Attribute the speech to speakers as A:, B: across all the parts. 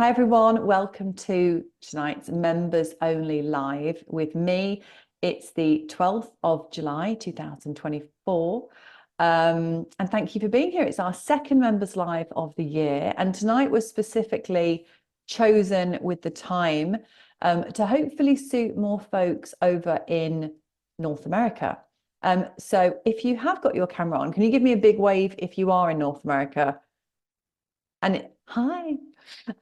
A: Hi everyone, welcome to tonight's Members Only Live with me. It's the 12th of July 2024 and thank you for being here. It's our second Members Live of the year, and tonight was specifically chosen with the time to hopefully suit more folks over in North America. So if you have got your camera on, can you give me a big wave if you are in North America? And hi.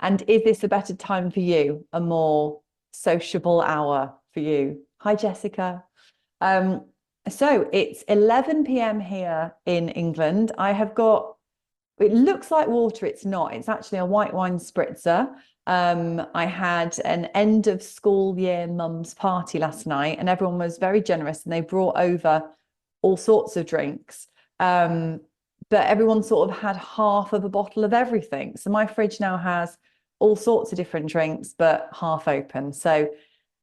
A: And is this a better time for you? A more sociable hour for you? Hi, Jessica. So it's 11 p.m. here in England. I have got, it looks like water. It's not. It's actually a white wine spritzer. I had an end of school year mum's party last night, and everyone was very generous, and they brought over all sorts of drinks. But everyone sort of had half of a bottle of everything. So my fridge now has all sorts of different drinks, but half open. So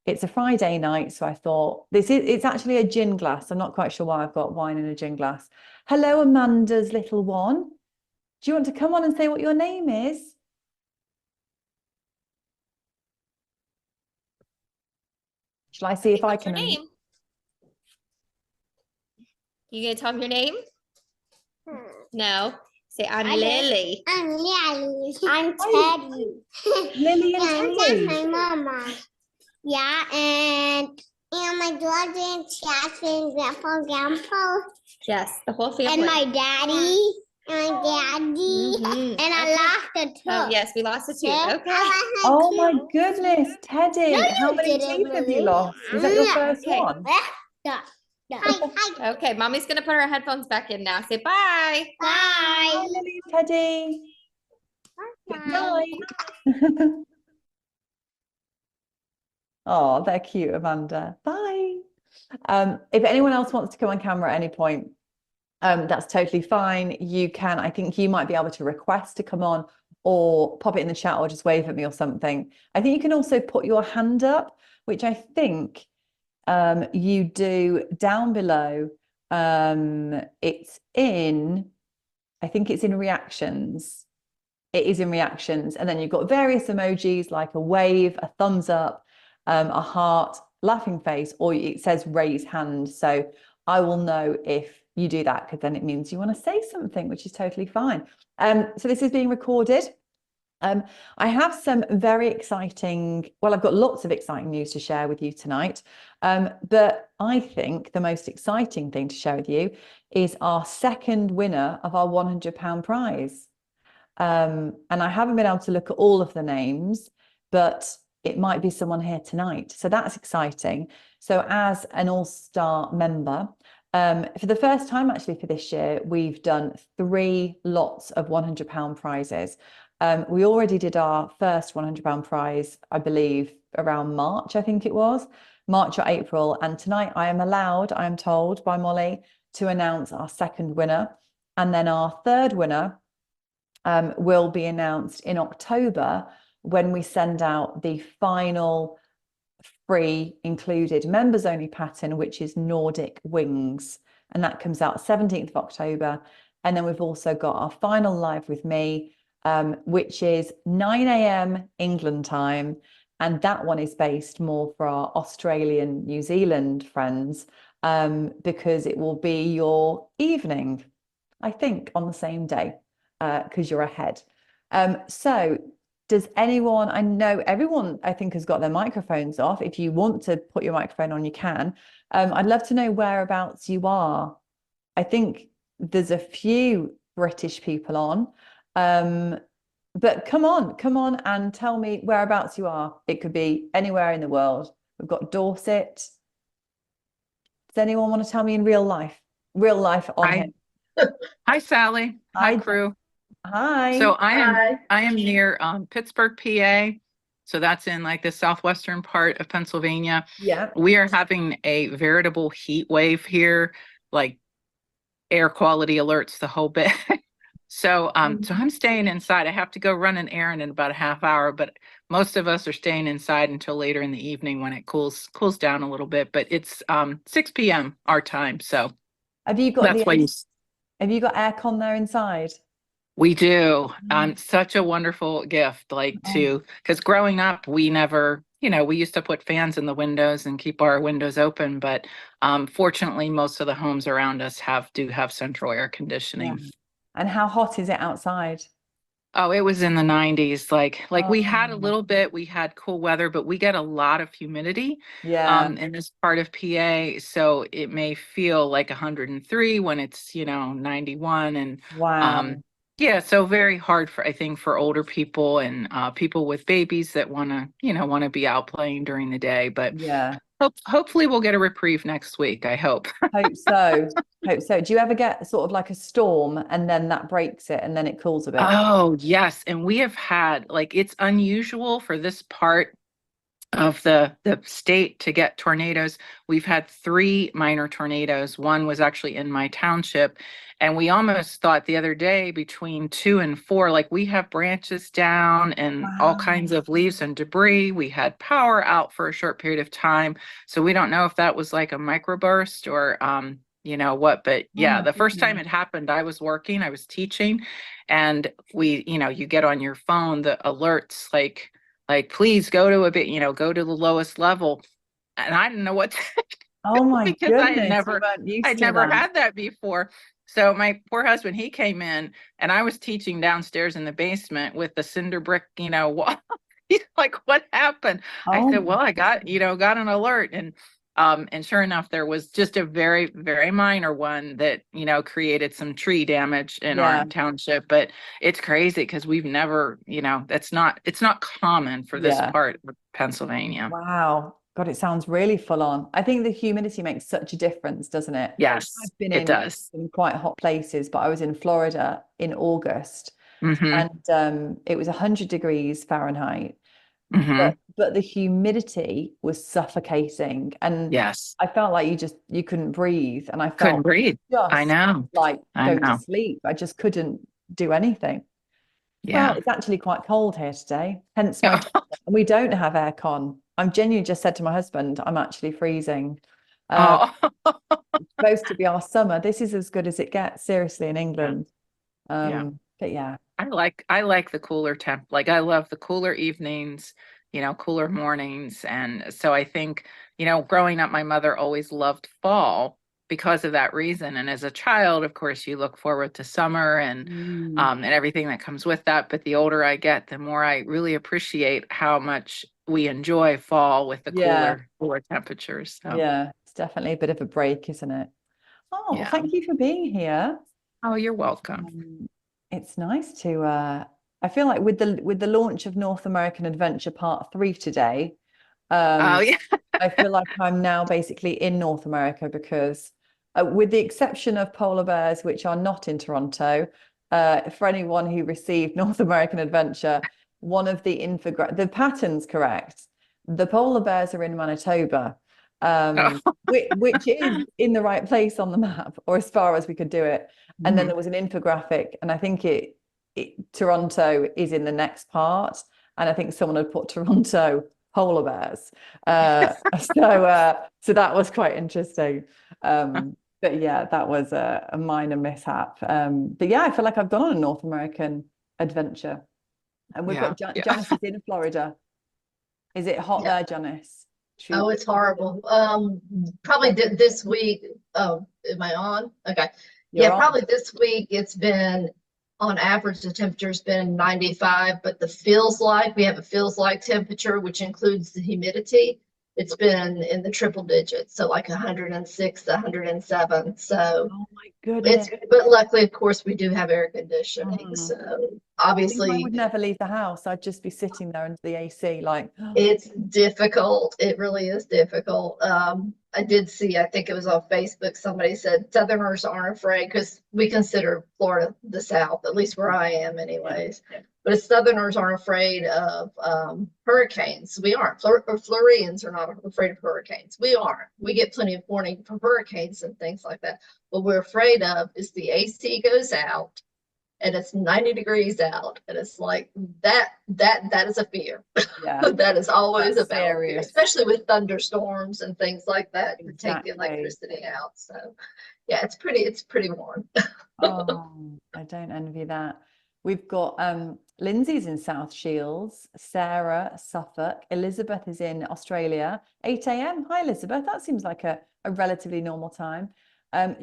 A: it's a Friday night. So I thought it's actually a gin glass. I'm not quite sure why I've got wine in a gin glass. Hello, Amanda's little one. Do you want to come on and say what your name is? Shall I see if I can?
B: What's your name? You gonna tell me your name? No. Say I'm Lily.
C: I'm Lily. I'm Teddy.
A: Lily and Teddy.
C: That's my mama. Yeah, and my daughter and Catherine, Grandpa, Grandpa.
B: Yes, the whole family.
C: And my daddy. And I lost a tooth.
B: Oh, yes, we lost a tooth. Okay.
A: Oh my goodness, Teddy.
C: No,
A: How many teeth have you lost? Is that your first one?
B: Okay, mommy's gonna put her headphones back in now. Say bye.
C: Bye.
A: Bye, Lily and Teddy. Bye. Oh, they're cute, Amanda. Bye. If anyone else wants to come on camera at any point, that's totally fine. You can, I think you might be able to request to come on, or pop it in the chat, or just wave at me or something. I think you can also put your hand up, which I think you do down below. It's in, I think it's in reactions. It is in reactions. And then you've got various emojis like a wave, a thumbs up, a heart, laughing face, or it says raise hand. So I will know if you do that, because then it means you want to say something, which is totally fine. So this is being recorded. I have some very exciting, well, I've got lots of exciting news to share with you tonight. But I think the most exciting thing to share with you is our second winner of our £100 prize. And I haven't been able to look at all of the names, but it might be someone here tonight. So that's exciting. So as an all-star member, for the first time actually for this year, we've done 3 lots of £100 prizes. We already did our first £100 prize, I believe, around March, I think it was, March or April. And tonight I am allowed, I am told by Molly, to announce our second winner. And then our third winner will be announced in October, when we send out the final free included members only pattern, which is Nordic Wings. And that comes out 17th of October. And then we've also got our final live with me, which is 9 a.m. England time. And that one is based more for our Australian, New Zealand friends, because it will be your evening, I think, on the same day, because you're ahead. So does anyone, I know everyone, I think, has got their microphones off. If you want to put your microphone on, you can. I'd love to know whereabouts you are. I think there's a few British people on. But come on and tell me whereabouts you are. It could be anywhere in the world. We've got Dorset. Does anyone want to tell me in real life on
D: Hi.
A: him?
D: Hi, Sally. Hi, crew.
A: Hi.
D: So I am near Pittsburgh, PA. So that's in like the southwestern part of Pennsylvania.
A: Yeah.
D: We are having a veritable heat wave here, like air quality alerts, the whole bit. So I'm staying inside. I have to go run an errand in about a half hour, but most of us are staying inside until later in the evening when it cools down a little bit. But it's 6 p.m. our time. So
A: Have you got
D: that's why
A: have you got aircon there inside?
D: We do.
A: Mm.
D: Such a wonderful gift, like
A: Oh,
D: because growing up, we never, we used to put fans in the windows and keep our windows open, but fortunately, most of the homes around us do have central air
A: yeah.
D: conditioning.
A: And how hot is it outside?
D: Oh, it was in the 90s. Like we had a
A: Oh,
D: little bit, we had cool weather, but we get a lot of humidity
A: yeah.
D: in this part of PA. So it may feel like 103 when it's, 91. And
A: Wow.
D: yeah, so very hard I think, for older people and people with babies that want to be out playing during the day. But
A: Yeah.
D: hopefully we'll get a reprieve next week, I hope.
A: Hope so. Hope so. Do you ever get sort of like a storm and then that breaks it and then it cools a bit?
D: Oh, yes. And we have had, it's unusual for this part of the state to get tornadoes. We've had 3 minor tornadoes. One was actually in my township, and we almost thought the other day between 2 and 4, like we have branches down and all kinds
A: Wow.
D: of leaves and debris. We had power out for a short period of time. So we don't know if that was like a microburst or what, but
A: Oh
D: yeah,
A: my
D: the first time
A: goodness.
D: it happened, I was working, I was teaching, and you get on your phone the alerts like please go to go to the lowest level, and I didn't know what to
A: Oh my
D: because
A: goodness. You weren't used
D: I'd
A: to
D: never
A: that.
D: had that before. So my poor husband, he came in, and I was teaching downstairs in the basement with the cinder brick wall. He's like, what happened? I
A: Oh
D: said,
A: my
D: well, I got an alert. And sure enough, there was just a very, very minor one that, created some tree damage in our
A: yeah.
D: township. But it's crazy because we've never, it's not common for this
A: Yeah.
D: part of Pennsylvania.
A: Wow. God, it sounds really full on. I think the humidity makes such a difference, doesn't it?
D: Yes,
A: I've been
D: it
A: in
D: does.
A: some quite hot places, but I was in Florida in August
D: Hmm.
A: and it was 100 degrees Fahrenheit,
D: Hmm.
A: but the humidity was suffocating and
D: Yes.
A: I felt like you couldn't breathe and I
D: Couldn't
A: felt
D: breathe. I
A: just
D: know.
A: like
D: I
A: going to
D: know.
A: sleep. I just couldn't do anything. Well,
D: Yeah.
A: it's actually quite cold here today, hence my jacket. And we don't have aircon. I'm genuinely just said to my husband, I'm actually freezing. Uh,
D: Oh,
A: it's supposed to be our summer. This is as good as it gets, seriously, in
D: yeah.
A: England.
D: Yeah.
A: But yeah,
D: I like the cooler temp. Like I love the cooler evenings, cooler mornings. And so I think, growing up, my mother always loved fall because of that reason. And as a child, of course, you look forward to summer and everything that comes with that. But the older I get, the more I really appreciate how much we enjoy fall with the
A: yeah,
D: cooler temperatures. So
A: yeah. It's definitely a bit of a break, isn't it? Oh, well,
D: yeah.
A: thank you for being here.
D: Oh, you're welcome.
A: It's nice to I feel like with the launch of North American Adventure Part 3 today,
D: Oh,
A: um,
D: yeah.
A: I feel like I'm now basically in North America because with the exception of polar bears, which are not in Toronto, for anyone who received North American Adventure, one of the pattern's correct. The polar bears are in Manitoba,
D: Oh.
A: which is in the right place on the map, or as far as we could do it. And then
D: Mhm.
A: there was an infographic, and I think Toronto is in the next part. And I think someone had put Toronto polar bears. So that was quite interesting. But yeah, that was a minor mishap. But yeah, I feel like I've gone on a North American adventure. And we've
D: Yeah.
A: got
D: Yeah.
A: Janice is in Florida. Is it hot
E: Yeah.
A: there, Janice?
E: Oh, it's horrible. Probably this week. Oh, am I on? Okay.
A: You're
E: Yeah,
A: on.
E: probably this week it's been on average the temperature's been 95, but we have a feels like temperature, which includes the humidity. It's been in the triple digits, so like 106, 107. So
A: Oh my goodness.
E: but luckily, of course, we do have air conditioning.
A: Mm.
E: So
A: I think I would
E: obviously
A: never leave the house. I'd just be sitting there under the AC, like,
E: it's difficult. It really is difficult. I did see, I think it was on Facebook, somebody said Southerners aren't afraid because we consider Florida the South, at least where I am anyways. But Southerners aren't afraid of hurricanes. We aren't. Floridians are not afraid of hurricanes. We aren't. We get plenty of warning for hurricanes and things like that. What we're afraid of is the AC goes out and it's 90 degrees out and it's like that is a fear.
A: yeah,
E: That is always
A: that's
E: a battle fear,
A: serious.
E: especially with thunderstorms and things like that to take the
A: Exactly.
E: electricity out. So yeah, it's pretty warm.
A: Oh, I don't envy that. We've got Lindsay's in South Shields, Sarah, Suffolk, Elizabeth is in Australia, 8 a.m. Hi, Elizabeth. That seems like a relatively normal time.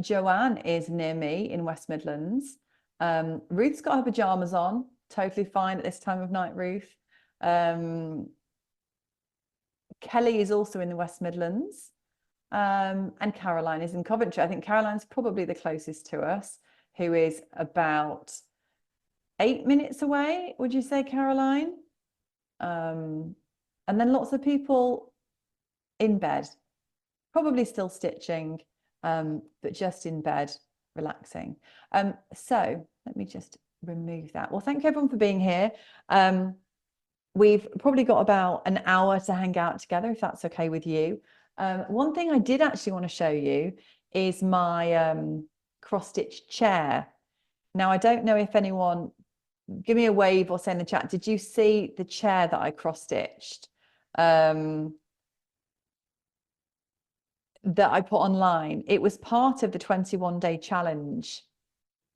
A: Joanne is near me in West Midlands. Ruth's got her pajamas on, totally fine at this time of night, Ruth. Kelly is also in the West Midlands. And Caroline is in Coventry. I think Caroline's probably the closest to us, who is about 8 minutes away, would you say, Caroline? And then lots of people in bed, probably still stitching, but just in bed, relaxing. So let me just remove that. Well, thank you everyone for being here. We've probably got about an hour to hang out together, if that's okay with you. One thing I did actually want to show you is my cross-stitch chair. Now, I don't know if anyone, give me a wave or say in the chat, did you see the chair that I cross-stitched that I put online? It was part of the 21-day challenge.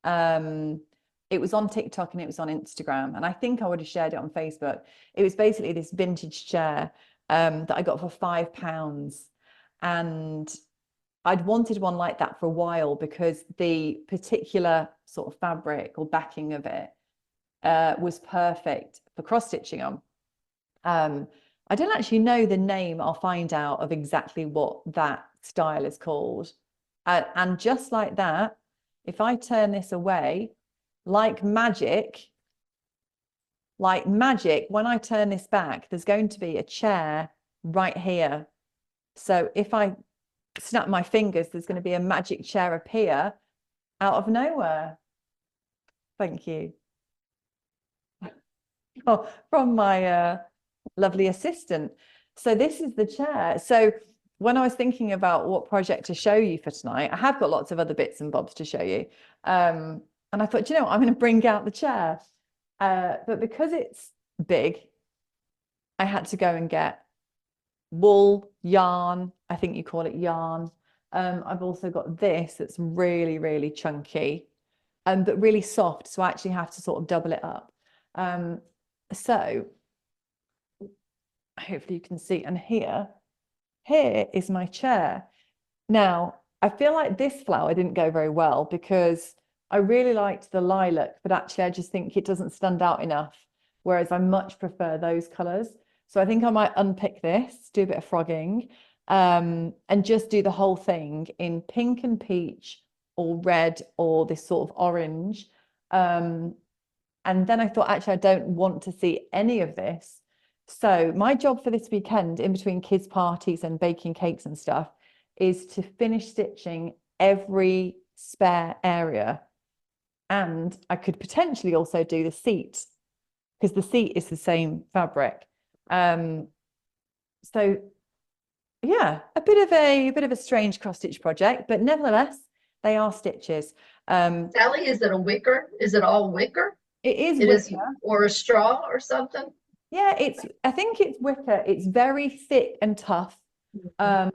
A: It was on TikTok and it was on Instagram, and I think I would have shared it on Facebook. It was basically this vintage chair that I got for £5, and I'd wanted one like that for a while because the particular sort of fabric or backing of it was perfect for cross-stitching on. I don't actually know the name. I'll find out of exactly what that style is called. And just like that, if I turn this away, like magic, when I turn this back, there's going to be a chair right here. So if I snap my fingers, there's going to be a magic chair appear out of nowhere. Thank you. Oh, from my lovely assistant. So this is the chair. So when I was thinking about what project to show you for tonight, I have got lots of other bits and bobs to show you. And I thought, you know what, I'm going to bring out the chair. But because it's big, I had to go and get wool, yarn. I think you call it yarn. I've also got this that's really, really chunky, but really soft. So I actually have to sort of double it up. So hopefully you can see. And here is my chair. Now, I feel like this flower didn't go very well because I really liked the lilac, but actually I just think it doesn't stand out enough, whereas I much prefer those colors. So I think I might unpick this, do a bit of frogging, and just do the whole thing in pink and peach or red or this sort of orange. And then I thought, actually, I don't want to see any of this. So my job for this weekend, in between kids' parties and baking cakes and stuff, is to finish stitching every spare area. And I could potentially also do the seat, because the seat is the same fabric. So yeah, a bit of a strange cross stitch project, but nevertheless, they are stitches.
E: Sally, is it a wicker? Is it all wicker?
A: It is
E: It is,
A: wicker.
E: or a straw or something?
A: Yeah, I think it's wicker. It's very thick and tough. Let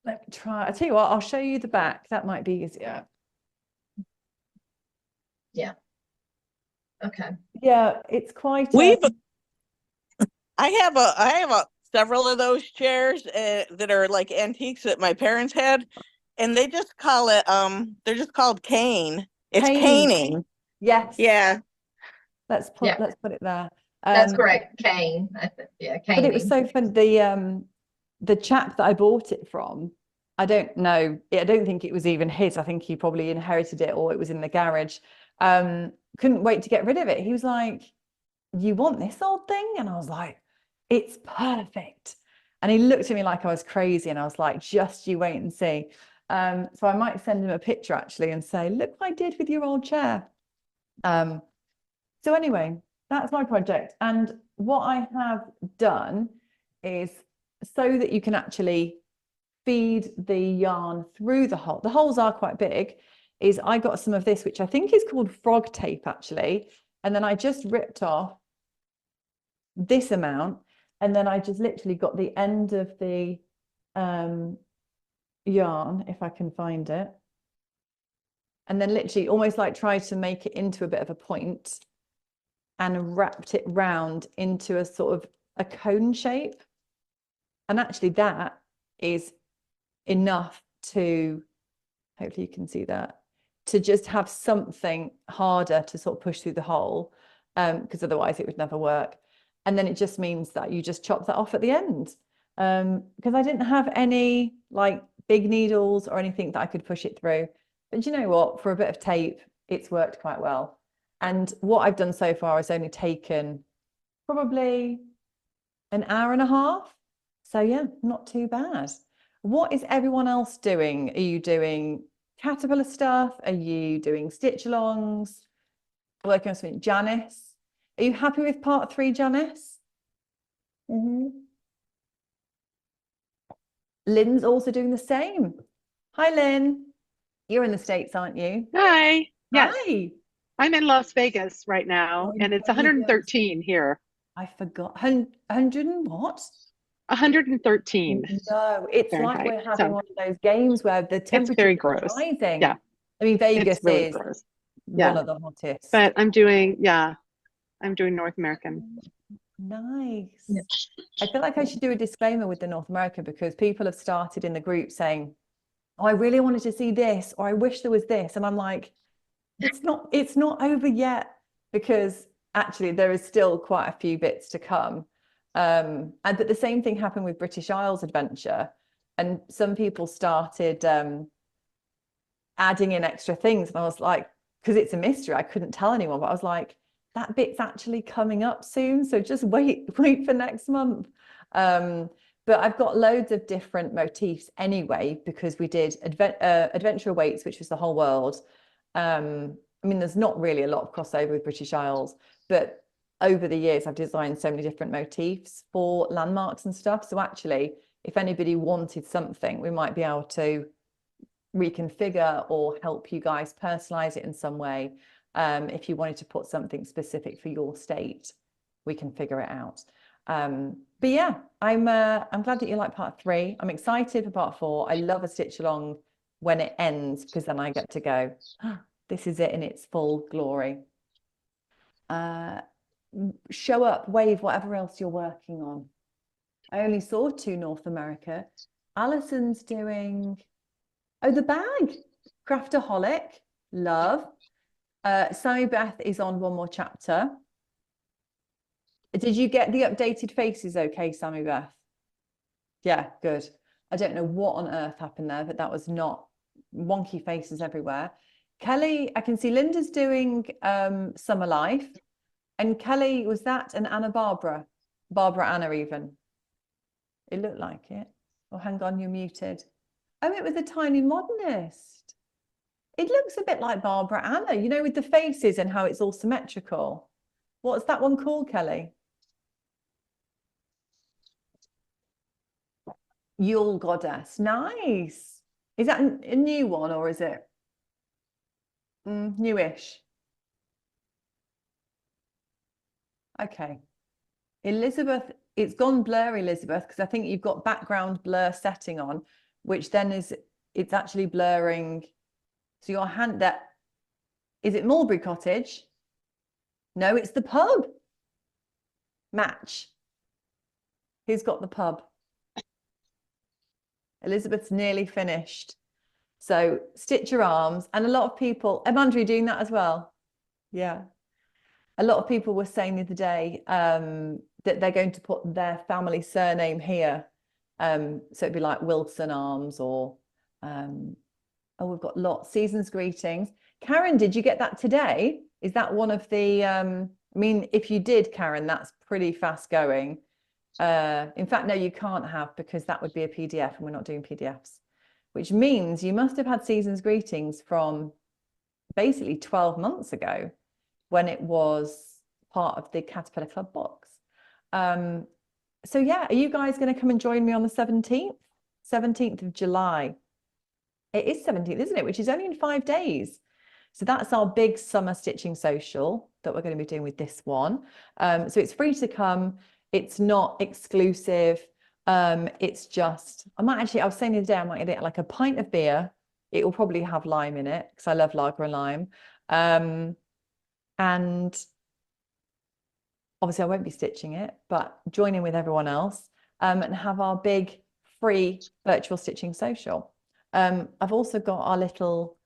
A: me try. I tell you what, I'll show you the back. That might be easier.
E: Yeah. Okay.
A: Yeah, it's quite.
F: I have several of those chairs that are like antiques that my parents had, and they just call it they're just called cane. It's caning.
A: Yes.
F: Yeah.
A: Let's put it there.
E: That's correct. Cane. Yeah, cane.
A: But it was so fun. The chap that I bought it from, I don't know. I don't think it was even his. I think he probably inherited it or it was in the garage. Couldn't wait to get rid of it. He was like, "You want this old thing?" And I was like, "It's perfect." And he looked at me like I was crazy, and I was like, "Just you wait and see." So I might send him a picture actually and say, "Look what I did with your old chair." So anyway, that's my project. And what I have done is, so that you can actually feed the yarn through the hole. The holes are quite big. Is I got some of this, which I think is called frog tape actually. And then I just ripped off this amount. And then I just literally got the end of the yarn, if I can find it. and then literally almost like tried to make it into a bit of a point and wrapped it round into a sort of a cone shape. And actually that is enough to, hopefully you can see that, to just have something harder to sort of push through the hole, because otherwise it would never work. And then it just means that you just chop that off at the end. Because I didn't have any like big needles or anything that I could push it through. But you know what, for a bit of tape, it's worked quite well. And what I've done so far has only taken probably an hour and a half. So yeah, not too bad. What is everyone else doing? Are you doing caterpillar stuff? Are you doing stitch alongs? Working on something? Janice, are you happy with part 3, Janice? Lynn's also doing the same. Hi, Lynn. You're in the States, aren't you?
G: Hi. Yes,
A: Hi.
G: I'm in Las Vegas right now,
A: Oh,
G: and it's
A: Vegas.
G: 113 here.
A: I forgot. 100 and what?
G: 113
A: No, it's like
G: Fahrenheit.
A: we're having
G: So
A: one of those games where the
G: it's
A: temperature
G: very
A: is
G: gross.
A: rising.
G: Yeah,
A: I mean, Vegas
G: it's really
A: is
G: gross.
A: one
G: Yeah,
A: of the hottest.
G: but I'm doing North American.
A: Nice.
E: Yeah.
A: I feel like I should do a disclaimer with the North America, because people have started in the group saying, oh, I really wanted to see this, or I wish there was this. And I'm like, it's not over yet, because actually there is still quite a few bits to come. But the same thing happened with British Isles Adventure, and some people started adding in extra things, and I was like, because it's a mystery, I couldn't tell anyone, but I was like, that bit's actually coming up soon, so just wait for next month. But I've got loads of different motifs anyway, because we did Adventure Awaits, which was the whole world. I mean, there's not really a lot of crossover with British Isles, but over the years I've designed so many different motifs for landmarks and stuff. So actually, if anybody wanted something, we might be able to reconfigure or help you guys personalize it in some way. If you wanted to put something specific for your state, we can figure it out. But yeah, I'm glad that you like part 3. I'm excited for part 4. I love a stitch along when it ends, because then I get to go, this is it in its full glory. Show up, wave, whatever else you're working on. I only saw 2 North America. Alison's doing, oh, the bag, Craftaholic, love. Sammy Beth is on one more chapter. Did you get the updated faces okay, Sammy Beth? Yeah, good. I don't know what on earth happened there, but that was not wonky faces everywhere. Kelly, I can see Linda's doing Summer Life. And Kelly, was that an Anna Barbara? Barbara Anna even? It looked like it. Oh, hang on, you're muted. Oh, it was a Tiny Modernist. It looks a bit like Barbara Anna, you know, with the faces and how it's all symmetrical. What's that one called, Kelly? Yule Goddess. Nice. Is that a new one, or is it newish? Okay. Elizabeth, it's gone blur, Elizabeth, because I think you've got background blur setting on, which then it's actually blurring. So your hand, that is it Mulberry Cottage? No, it's the pub. Match. Who's got the pub? Elizabeth's nearly finished. So stitch your arms, and a lot of people, Amanda, doing that as well. Yeah. A lot of people were saying the other day that they're going to put their family surname here. So it'd be like Wilson Arms, or oh, we've got lots. Season's greetings. Karen, did you get that today? Is that one of the I mean, if you did, Karen, that's pretty fast going. In fact, no, you can't have, because that would be a PDF, and we're not doing PDFs, which means you must have had Season's greetings from basically 12 months ago, when it was part of the Caterpillar Club box. So yeah, are you guys going to come and join me on the 17th of July? It is 17th, isn't it? Which is only in 5 days. So that's our big summer stitching social that we're going to be doing with this one. So it's free to come. It's not exclusive. It's just, I was saying the other day, I might get like a pint of beer, It will probably have lime in it because I love lager and lime. And obviously I won't be stitching it, but join in with everyone else and have our big free virtual stitching social. I've also got our little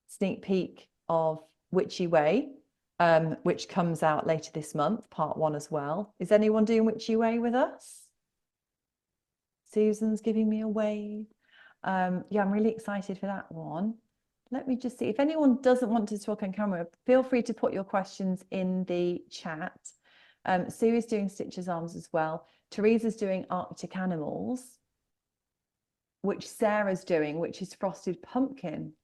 A: sneak peek of Witchy Way, which comes out later this month, part 1 as well. Is anyone doing Witchy Way with us? Susan's giving me a wave. Yeah, I'm really excited for that one. Let me just see. If anyone doesn't want to talk on camera, feel free to put your questions in the chat. Sue is doing Stitcher's Arms as well. Teresa's doing Arctic Animals, which Sarah's doing, which is Frosted Pumpkin.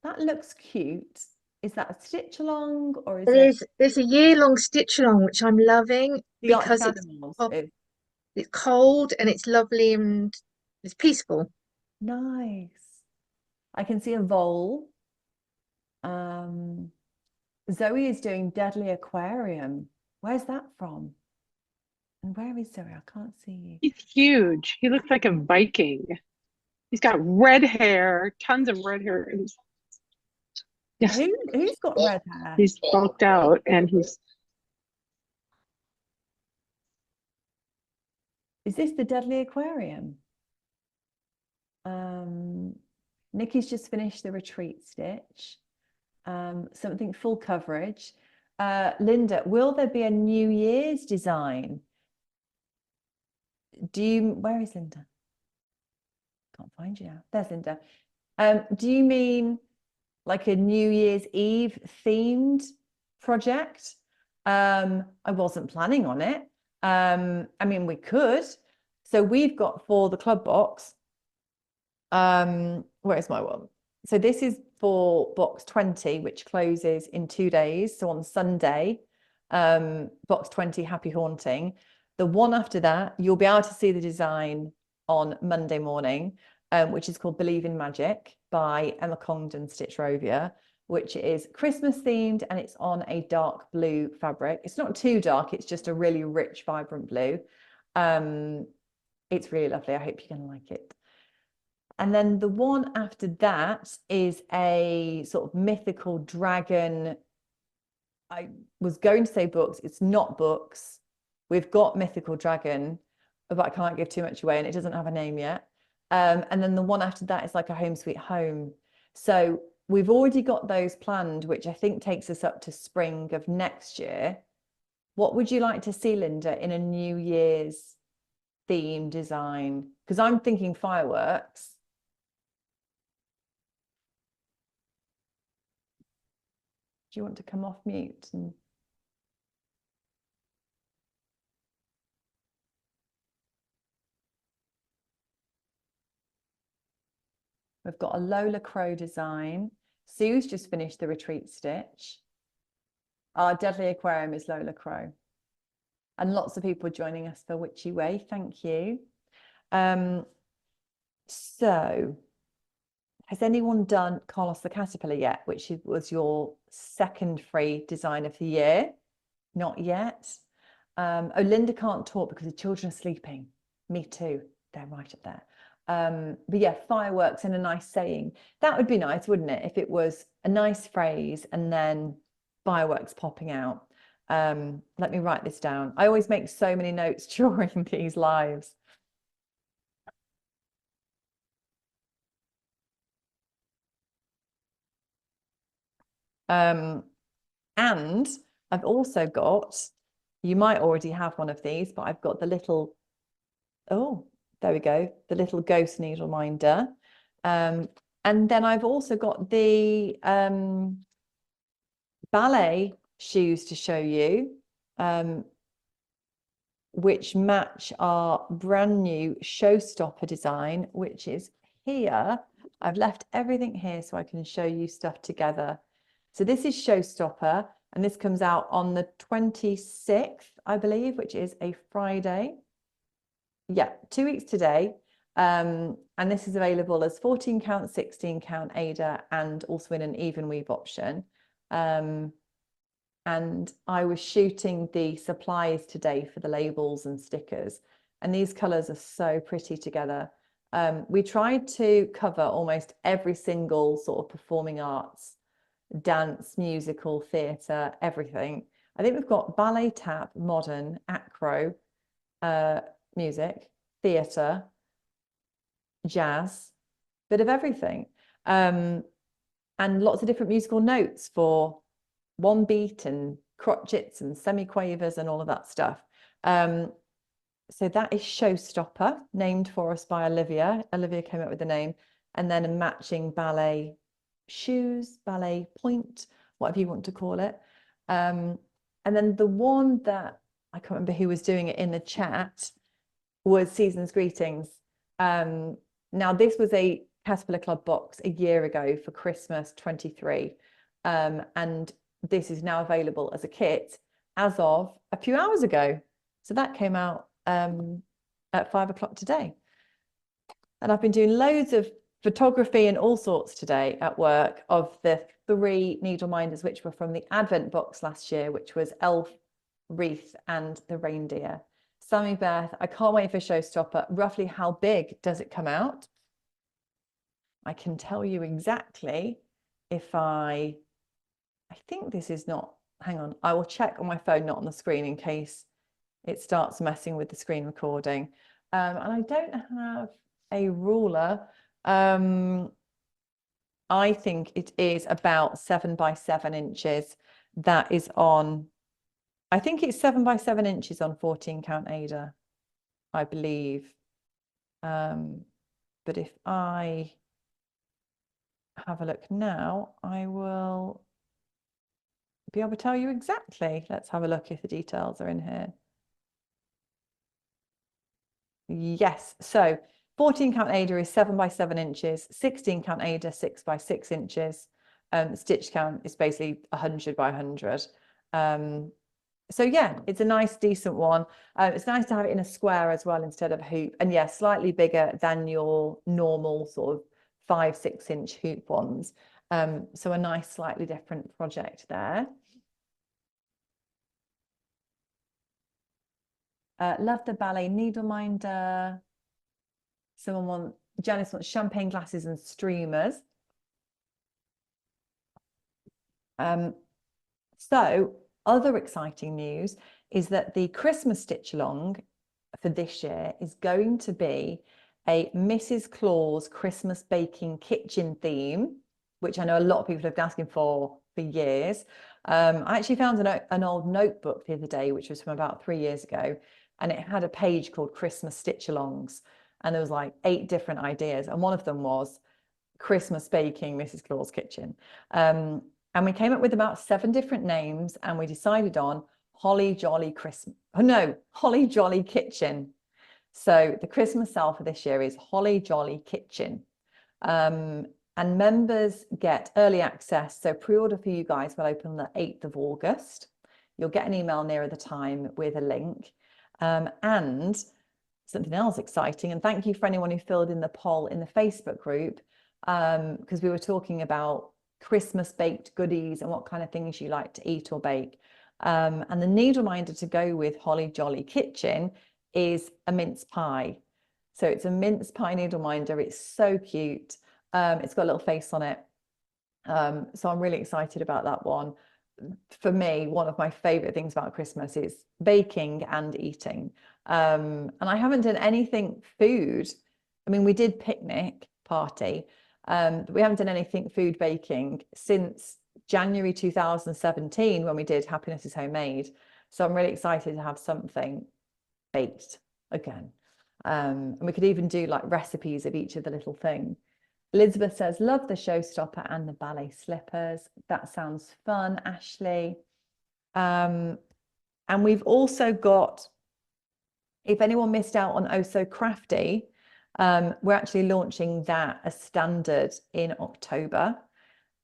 A: That looks cute. Is that a stitch along or is it?
H: There's a year-long stitch along, which I'm loving
A: The Arctic
H: because
A: Animals
H: of,
A: is
H: it's cold and it's lovely and it's peaceful.
A: nice. I can see a vole. Zoe is doing Deadly Aquarium. Where's that from? And where is Zoe? I can't see you.
G: He's huge. He looks like a Viking. He's got red hair, tons of red hair. Yeah,
A: Who's got red hair?
G: he's bulked out and he's
A: Is this the Deadly Aquarium? Nikki's just finished the retreat stitch. Something full coverage. Linda, will there be a New Year's design? Where is Linda? Can't find you now. There's Linda. Do you mean like a New Year's Eve themed project? I wasn't planning on it. I mean, we could. So we've got for the club box. Where's my one? So this is for box 20, which closes in 2 days. So on Sunday, box 20, Happy Haunting. The one after that, you'll be able to see the design on Monday morning, which is called Believe in Magic by Emma Congdon Stitch Rovia, which is Christmas themed and it's on a dark blue fabric. It's not too dark, it's just a really rich, vibrant blue. It's really lovely. I hope you're going to like it. And then the one after that is a sort of mythical dragon. I was going to say books. It's not books. We've got mythical dragon, but I can't give too much away and it doesn't have a name yet. And then the one after that is like a home sweet home. So we've already got those planned, which I think takes us up to spring of next year. What would you like to see, Linda, in a New Year's theme design? Because I'm thinking fireworks. Do you want to come off mute? We've got a Lola Crow design. Sue's just finished the retreat stitch. Our Deadly Aquarium is Lola Crow. And lots of people joining us for Witchy Way. Thank you. So has anyone done Carlos the Caterpillar yet, which was your second free design of the year? Not yet. Oh, Linda can't talk because the children are sleeping. Me too. They're right up there. But yeah, fireworks and a nice saying. That would be nice, wouldn't it? If it was a nice phrase and then fireworks popping out. Let me write this down. I always make so many notes during these lives. And I've also got, you might already have one of these, but I've got the little, oh, there we go, the little ghost needle minder. And then I've also got the ballet shoes to show you, which match our brand new showstopper design, which is here. I've left everything here so I can show you stuff together. So this is Showstopper, and this comes out on the 26th, I believe, which is a Friday. Yeah, 2 weeks today. And this is available as 14 count, 16 count Ada, and also in an even weave option. And I was shooting the supplies today for the labels and stickers. And these colors are so pretty together. We tried to cover almost every single sort of performing arts, dance, musical, theatre, everything. I think we've got ballet, tap, modern, acro, music, theatre, jazz, bit of everything. And lots of different musical notes for one beat and crotchets and semiquavers and all of that stuff. So that is Showstopper, named for us by Olivia. Olivia came up with the name, and then a matching ballet shoes, ballet point, whatever you want to call it. And then the one that I can't remember who was doing it in the chat was Season's Greetings. Now this was a Caterpillar Club box a year ago for Christmas 23. And this is now available as a kit as of a few hours ago. So that came out at 5 o'clock today. And I've been doing loads of photography and all sorts today at work of the 3 needle minders, which were from the Advent box last year, which was Elf, Wreath, and the Reindeer. Sammy Beth, I can't wait for Showstopper. Roughly how big does it come out? I can tell you exactly if I think this is not, hang on, I will check on my phone, not on the screen, in case it starts messing with the screen recording. And I don't have a ruler. I think it is about 7 by 7 inches. That is on, I think it's 7 by 7 inches on 14 count Ada, I believe. But if I have a look now, I will be able to tell you exactly. Let's have a look if the details are in here. Yes, so 14 count Ada is 7 by 7 inches, 16 count Ada 6 by 6 inches. Stitch count is basically 100 by 100. So yeah, it's a nice decent one. It's nice to have it in a square as well instead of a hoop, and yeah, slightly bigger than your normal sort of 5-6 inch hoop ones. So a nice slightly different project there. Love the ballet needleminder. Janice wants champagne glasses and streamers. So other exciting news is that the Christmas stitch along for this year is going to be a Mrs. Claus Christmas baking kitchen theme, which I know a lot of people have been asking for years. I actually found an old notebook the other day, which was from about 3 years ago, and it had a page called Christmas stitch alongs, and there was like 8 different ideas, and one of them was Christmas baking Mrs. Claus kitchen. And we came up with about 7 different names, and we decided on Holly Jolly Christmas. Oh no, Holly Jolly Kitchen. So the Christmas sale for this year is Holly Jolly Kitchen. And members get early access. So pre-order for you guys will open on the 8th of August. You'll get an email nearer the time with a link. And something else exciting, and thank you for anyone who filled in the poll in the Facebook group, because we were talking about Christmas baked goodies and what kind of things you like to eat or bake. And the needle minder to go with Holly Jolly Kitchen is a mince pie. So it's a mince pie needle minder. It's so cute. It's got a little face on it. So I'm really excited about that one. For me, one of my favorite things about Christmas is baking and eating. And I haven't done anything food. I mean, we did picnic party, but we haven't done anything food baking since January 2017 when we did Happiness is Homemade. So I'm really excited to have something baked again. And we could even do like recipes of each of the little things. Elizabeth says, love the showstopper and the ballet slippers. That sounds fun, Ashley. And we've also got, if anyone missed out on Oh So Crafty, we're actually launching that as standard in October.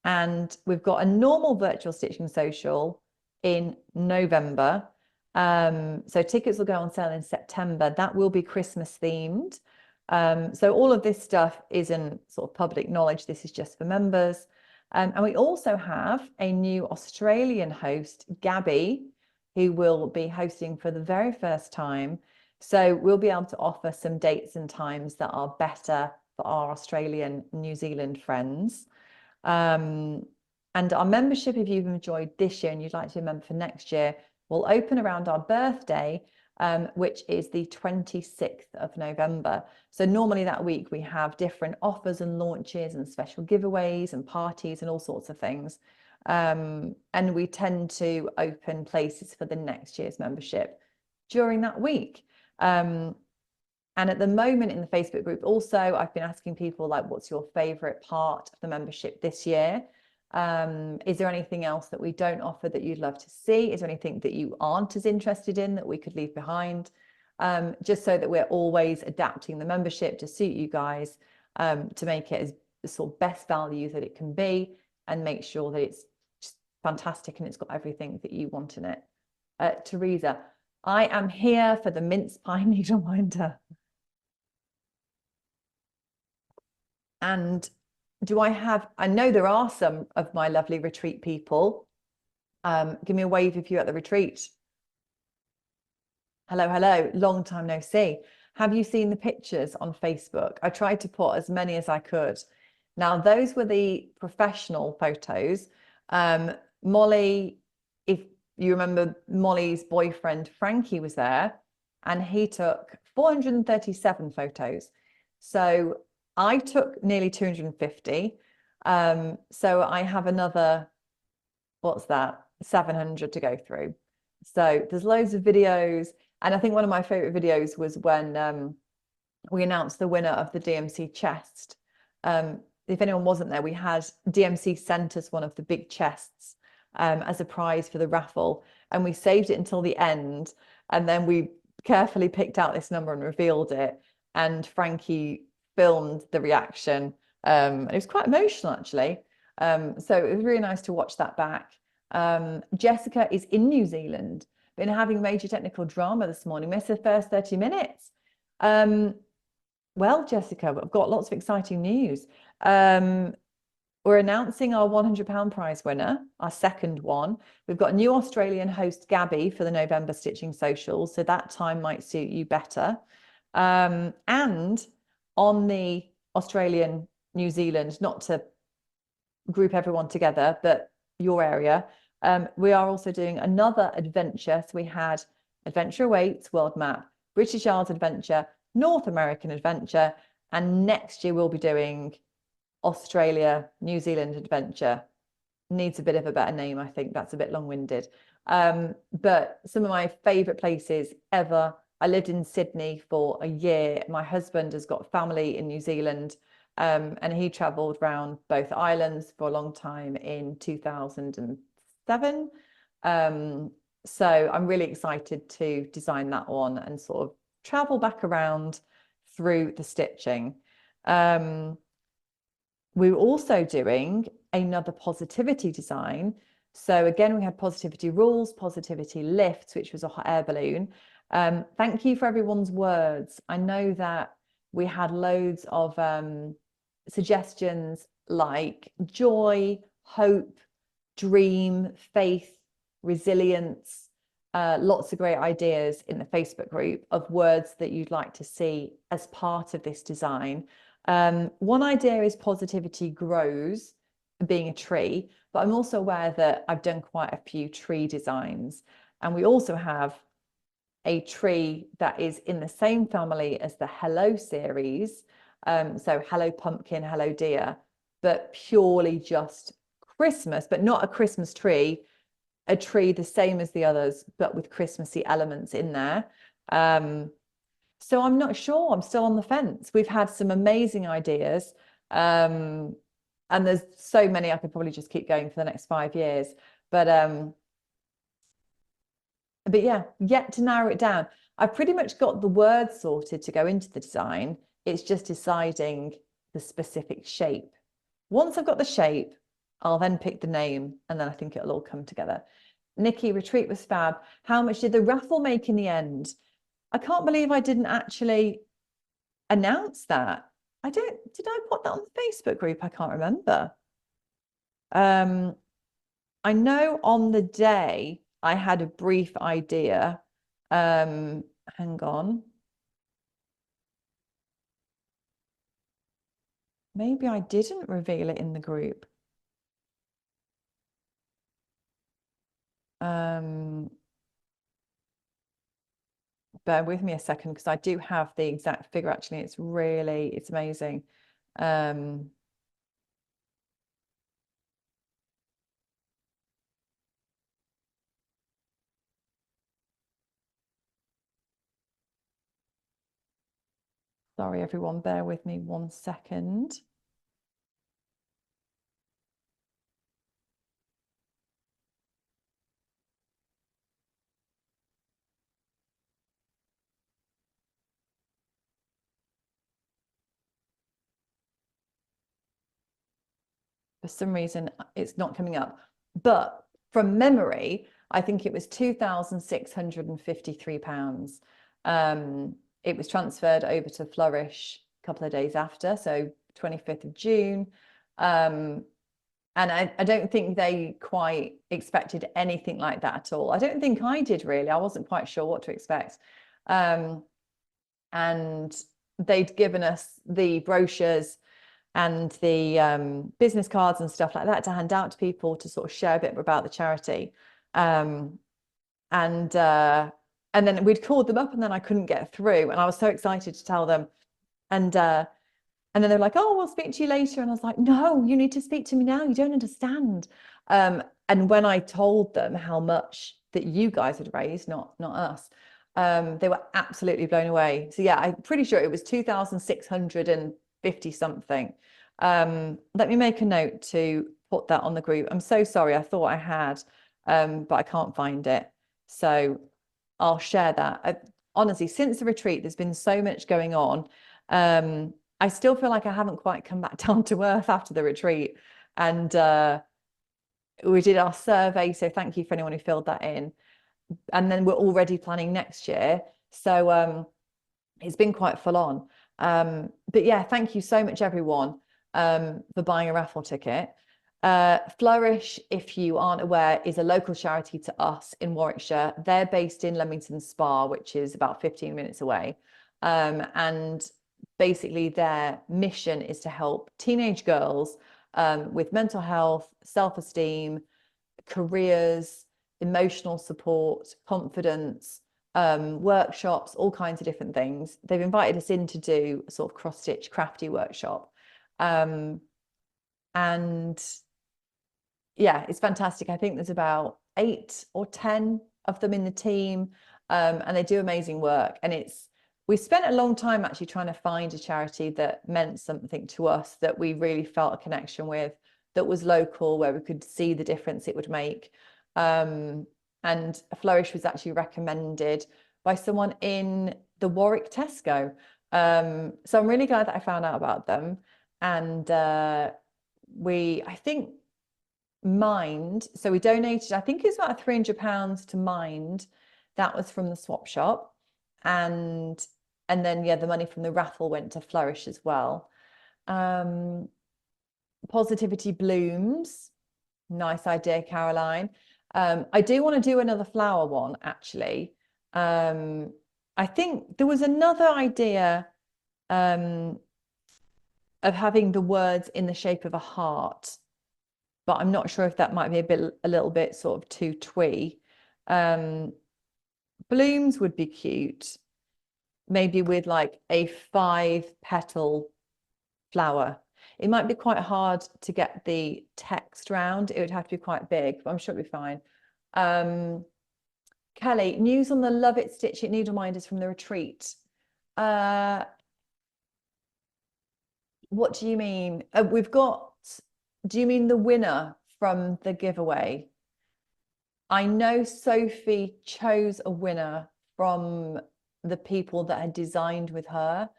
A: And we've got a normal virtual stitching social in November. So tickets will go on sale in September. That will be Christmas themed. So all of this stuff isn't sort of public knowledge. This is just for members. And we also have a new Australian host, Gabby, who will be hosting for the very first time So we'll be able to offer some dates and times that are better for our Australian, New Zealand friends. And our membership, if you've enjoyed this year and you'd like to be a member for next year, will open around our birthday, which is the 26th of November. So normally that week we have different offers and launches and special giveaways and parties and all sorts of things. And we tend to open places for the next year's membership during that week. And at the moment in the Facebook group also, I've been asking people like, what's your favorite part of the membership this year? Is there anything else that we don't offer that you'd love to see? Is there anything that you aren't as interested in that we could leave behind? Just so that we're always adapting the membership to suit you guys, to make it as the sort of best value that it can be, and make sure that it's just fantastic and it's got everything that you want in it. Teresa, I am here for the mince pie needle minder. And I know there are some of my lovely retreat people. Give me a wave if you're at the retreat. Hello, hello, long time no see. Have you seen the pictures on Facebook? I tried to put as many as I could. Now, those were the professional photos. Molly, if you remember, Molly's boyfriend, Frankie, was there, and he took 437 photos. So I took nearly 250. So I have another, what's that, 700 to go through. So there's loads of videos. And I think one of my favorite videos was when we announced the winner of the DMC chest. If anyone wasn't there, we had DMC sent us one of the big chests as a prize for the raffle. And we saved it until the end. And then we carefully picked out this number and revealed it. And Frankie filmed the reaction. It was quite emotional, actually. So it was really nice to watch that back. Jessica is in New Zealand, been having major technical drama this morning, missed the first 30 minutes. Well, Jessica, I've got lots of exciting news. We're announcing our £100 prize winner, our second one. We've got a new Australian host, Gabby, for the November Stitching Socials, so that time might suit you better. And on the Australian, New Zealand, not to group everyone together, but your area, we are also doing another adventure. So we had Adventure Awaits, World Map, British Isles Adventure, North American Adventure, and next year we'll be doing Australia, New Zealand Adventure. Needs a bit of a better name, I think. That's a bit long-winded. But some of my favorite places ever. I lived in Sydney for a year. My husband has got family in New Zealand, and he traveled around both islands for a long time in 2007. So I'm really excited to design that one and sort of travel back around through the stitching. We're also doing another positivity design. So again, we had positivity rules, positivity lifts, which was a hot air balloon. Thank you for everyone's words. I know that we had loads of suggestions like joy, hope, dream, faith, resilience, lots of great ideas in the Facebook group of words that you'd like to see as part of this design. One idea is positivity grows, being a tree, but I'm also aware that I've done quite a few tree designs, and we also have a tree that is in the same family as the Hello series. So Hello Pumpkin, Hello Deer, but purely just Christmas, but not a Christmas tree, a tree the same as the others, but with Christmassy elements in there. So I'm not sure, I'm still on the fence. We've had some amazing ideas. And there's so many, I could probably just keep going for the next 5 years. But yeah, yet to narrow it down. I've pretty much got the words sorted to go into the design. It's just deciding the specific shape. Once I've got the shape, I'll then pick the name, and then I think it'll all come together. Nikki, retreat was fab. How much did the raffle make in the end? I can't believe I didn't actually announce that. Did I put that on the Facebook group? I can't remember. I know on the day I had a brief idea. Hang on. maybe I didn't reveal it in the group. Bear with me a second, because I do have the exact figure. Actually, it's amazing. Sorry, everyone, bear with me 1 second. For some reason, it's not coming up. But from memory, I think it was £2,653. It was transferred over to Flourish a couple of days after, so 25th of June. And I don't think they quite expected anything like that at all. I don't think I did, really. I wasn't quite sure what to expect. And they'd given us the brochures and the business cards and stuff like that to hand out to people to sort of share a bit about the charity. And then we'd called them up, and then I couldn't get through, and I was so excited to tell them. And then they're like, "Oh, we'll speak to you later." And I was like, "No, you need to speak to me now. You don't understand." And when I told them how much that you guys had raised, not us, they were absolutely blown away. So yeah, I'm pretty sure it was 2,650 something. Let me make a note to put that on the group. I'm so sorry. I thought I had, but I can't find it. So I'll share that. Honestly, since the retreat, there's been so much going on. I still feel like I haven't quite come back down to earth after the retreat. And we did our survey, so thank you for anyone who filled that in. And then we're already planning next year. So it's been quite full on. But yeah, thank you so much, everyone, for buying a raffle ticket. Flourish, if you aren't aware, is a local charity to us in Warwickshire. They're based in Leamington Spa, which is about 15 minutes away. And basically their mission is to help teenage girls with mental health, self-esteem, careers, emotional support, confidence, workshops, all kinds of different things. They've invited us in to do a sort of cross-stitch crafty workshop. And yeah, it's fantastic. I think there's about 8 or 10 of them in the team, and they do amazing work. And we spent a long time actually trying to find a charity that meant something to us, that we really felt a connection with, that was local, where we could see the difference it would make. And Flourish was actually recommended by someone in the Warwick Tesco. So I'm really glad that I found out about them. And I think Mind, so we donated, I think it's about £300 to Mind. That was from the swap shop. And then yeah, the money from the raffle went to Flourish as well. Positivity Blooms, nice idea, Caroline. I do want to do another flower one, actually. I think there was another idea of having the words in the shape of a heart, but I'm not sure if that might be a little bit sort of too twee. Blooms would be cute, maybe with like a 5-petal flower. It might be quite hard to get the text round. It would have to be quite big, but I'm sure it'll be fine. Kelly, news on the Love It, Stitch It needle minders from the retreat. What do you mean? Do you mean the winner from the giveaway? I know Sophie chose a winner from the people that had designed with her.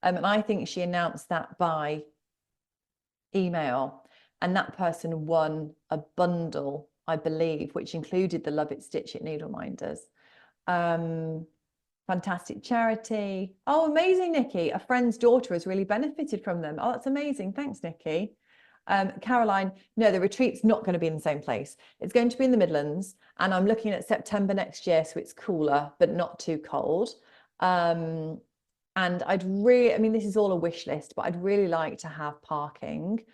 A: And I think she announced that by email. And that person won a bundle, I believe, which included the Love It, Stitch It needle minders. Fantastic charity. Oh, amazing, Nikki. A friend's daughter has really benefited from them. Oh, that's amazing. Thanks, Nikki. Caroline, no, the retreat's not going to be in the same place. It's going to be in the Midlands, and I'm looking at September next year, so it's cooler, but not too cold. And I'd really, I mean, this is all a wish list, but I'd really like to have parking.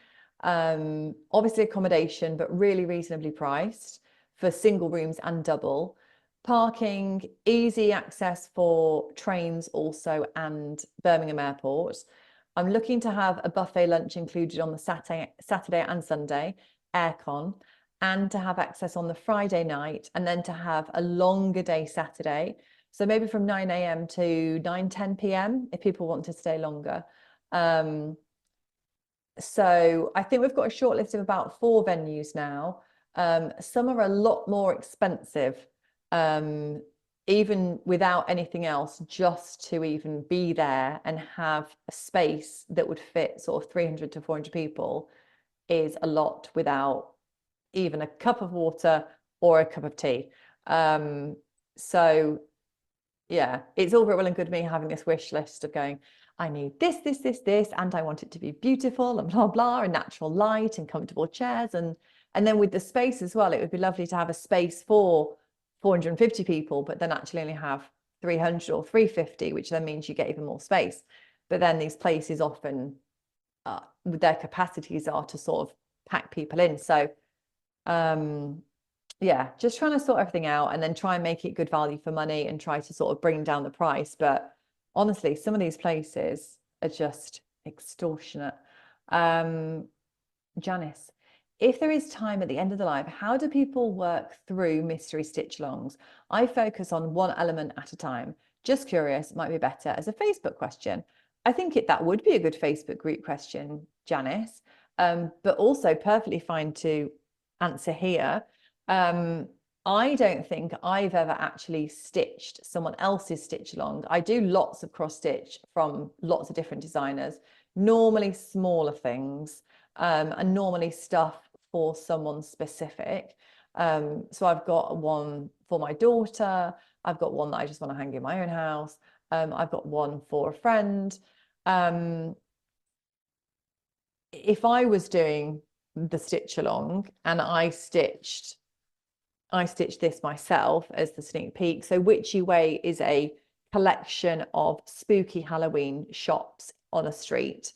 A: Obviously accommodation, but really reasonably priced for single rooms and double. Parking, easy access for trains also, and Birmingham Airport. I'm looking to have a buffet lunch included on the Saturday and Sunday, aircon, and to have access on the Friday night, and then to have a longer day Saturday. So maybe from 9 a.m. to 9-10 p.m. if people want to stay longer. So I think we've got a short list of about 4 venues now. Some are a lot more expensive, even without anything else, just to even be there and have a space that would fit sort of 300 to 400 people is a lot without even a cup of water or a cup of tea. So yeah, it's all very well and good me having this wish list of going, I need this, and I want it to be beautiful and blah, blah, and natural light and comfortable chairs. And then with the space as well, it would be lovely to have a space for 450 people, but then actually only have 300 or 350, which then means you get even more space. But then these places often, their capacities are to sort of pack people in. So yeah, just trying to sort everything out and then try and make it good value for money and try to sort of bring down the price. But honestly, some of these places are just extortionate. Janice, if there is time at the end of the live, how do people work through mystery stitch alongs? I focus on one element at a time. Just curious, might be better as a Facebook question. I think that would be a good Facebook group question, Janice, but also perfectly fine to answer here. I don't think I've ever actually stitched someone else's stitch along. I do lots of cross stitch from lots of different designers, normally smaller things, and normally stuff for someone specific. So I've got one for my daughter. I've got one that I just want to hang in my own house. I've got one for a friend. If I was doing the stitch along and I stitched this myself as the sneak peek. So Witchy Way is a collection of spooky Halloween shops on a street.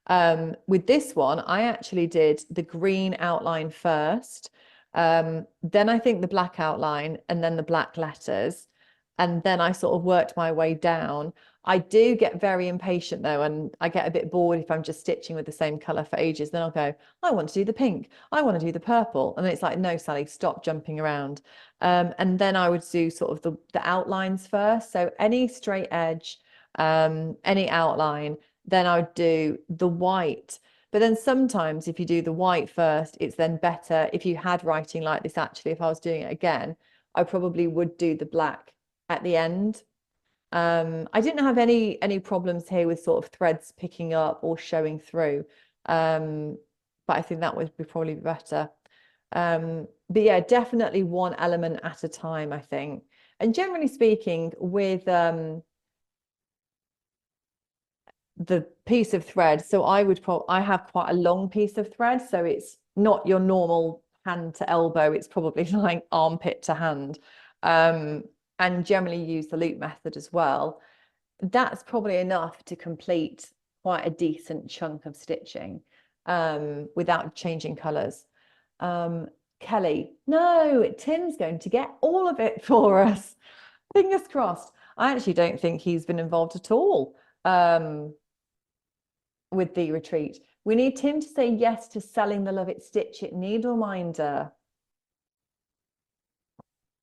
A: With this one, I actually did the green outline first, then I think the black outline, and then the black letters. And then I sort of worked my way down. I do get very impatient though, and I get a bit bored if I'm just stitching with the same color for ages. Then I'll go, I want to do the pink, I want to do the purple. And then it's like, no, Sally, stop jumping around. And then I would do sort of the outlines first. So any straight edge, any outline, then I would do the white. But then sometimes if you do the white first, it's then better if you had writing like this. Actually, if I was doing it again, I probably would do the black at the end. I didn't have any problems here with sort of threads picking up or showing through, but I think that would be probably better. But yeah, definitely one element at a time, I think. And generally speaking, with the piece of thread, so I have quite a long piece of thread, so it's not your normal hand to elbow, it's probably like armpit to hand. And generally use the loop method as well. That's probably enough to complete quite a decent chunk of stitching without changing colours. Kelly, no, Tim's going to get all of it for us. Fingers crossed. I actually don't think he's been involved at all with the retreat. We need Tim to say yes to selling the Love It Stitch It needle minder.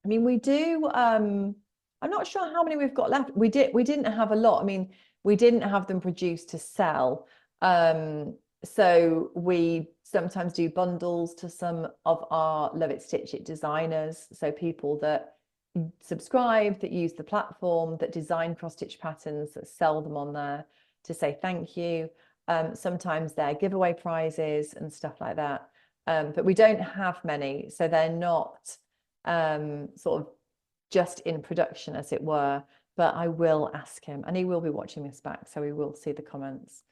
A: I mean, we do, I'm not sure how many we've got left. We didn't have a lot. I mean, we didn't have them produced to sell. So we sometimes do bundles to some of our Love It Stitch It designers. So people that subscribe, that use the platform, that design cross stitch patterns, that sell them on there to say thank you. Sometimes they're giveaway prizes and stuff like that. But we don't have many, so they're not sort of just in production, as it were. But I will ask him, and he will be watching this back, so we will see the comments.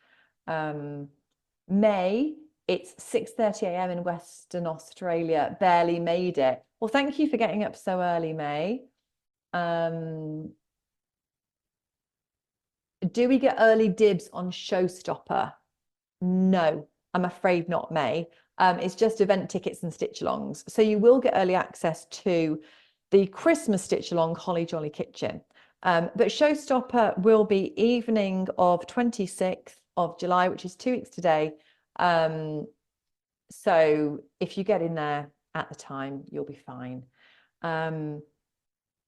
A: May, it's 6:30 a.m. in Western Australia. Barely made it. Well, thank you for getting up so early, May. do we get early dibs on Showstopper? No, I'm afraid not, May. It's just event tickets and stitch-alongs. So you will get early access to the Christmas stitch-along Holly Jolly Kitchen. But Showstopper will be evening of 26th of July, which is 2 weeks today. So if you get in there at the time, you'll be fine.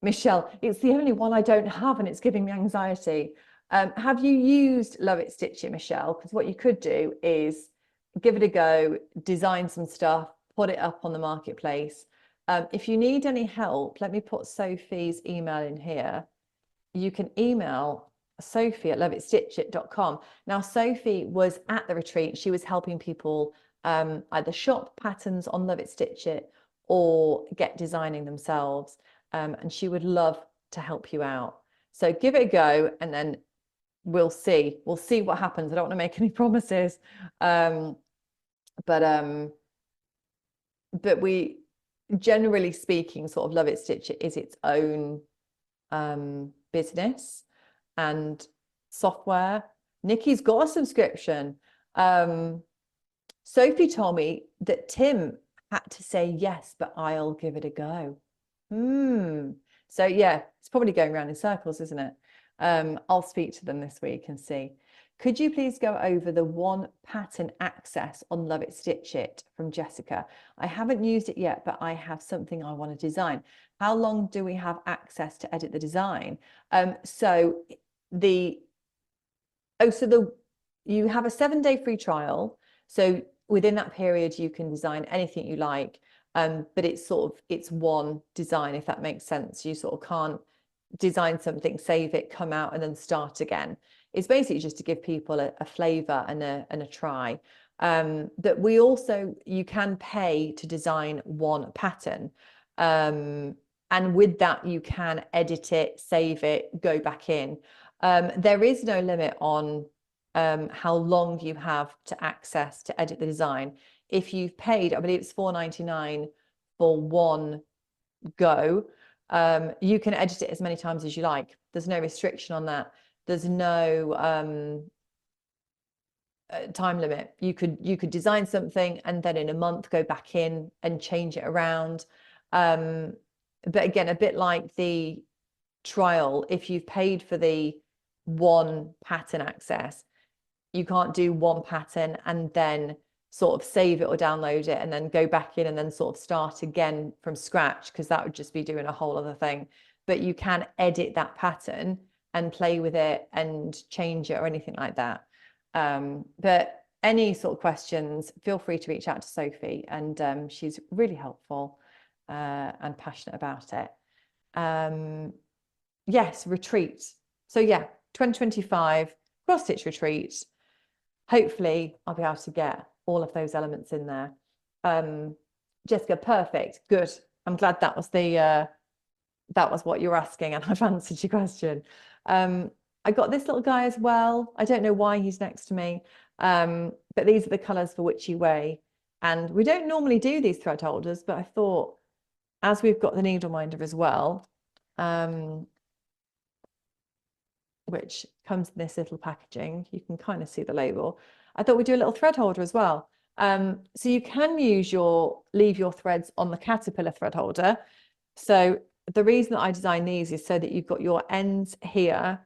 A: Michelle, it's the only one I don't have and it's giving me anxiety. Have you used Love It Stitch It, Michelle? Because what you could do is give it a go, design some stuff, put it up on the marketplace. If you need any help, let me put Sophie's email in here. You can email Sophie at loveitstitchit.com. Now, Sophie was at the retreat. She was helping people either shop patterns on Love It Stitch It or get designing themselves. And she would love to help you out. So give it a go and then we'll see what happens. I don't want to make any promises. But we, generally speaking, sort of Love It Stitch It is its own business and software. Nikki's got a subscription. Sophie told me that Tim had to say yes, but I'll give it a go. So yeah, it's probably going around in circles, isn't it? I'll speak to them this week and see. Could you please go over the one pattern access on Love It Stitch It from Jessica? I haven't used it yet, but I have something I want to design. How long do we have access to edit the design? You have a 7-day free trial. So within that period, you can design anything you like. But it's one design, if that makes sense. You sort of can't design something, save it, come out and then start again. It's basically just to give people a flavor and a try. That we also, you can pay to design one pattern. And with that, you can edit it, save it, go back in. There is no limit on how long you have to access to edit the design. If you've paid, I believe it's $4.99 for one go, you can edit it as many times as you like. There's no restriction on that. There's no time limit. You could design something and then in a month go back in and change it around. But again, a bit like the trial, if you've paid for the one pattern access, you can't do one pattern and then sort of save it or download it and then go back in and then sort of start again from scratch, because that would just be doing a whole other thing. But you can edit that pattern and play with it and change it or anything like that. But any sort of questions, feel free to reach out to Sophie, and she's really helpful and passionate about it. Yes, retreat. So yeah, 2025 cross stitch retreat. Hopefully I'll be able to get all of those elements in there. Jessica, perfect, good. I'm glad that was what you're asking and I've answered your question. I got this little guy as well. I don't know why he's next to me, but these are the colors for Witchy Way. And we don't normally do these thread holders, but I thought, as we've got the needle minder as well, which comes in this little packaging, you can kind of see the label. I thought we'd do a little thread holder as well. So you can leave your threads on the caterpillar thread holder. So the reason that I designed these is so that you've got your ends here,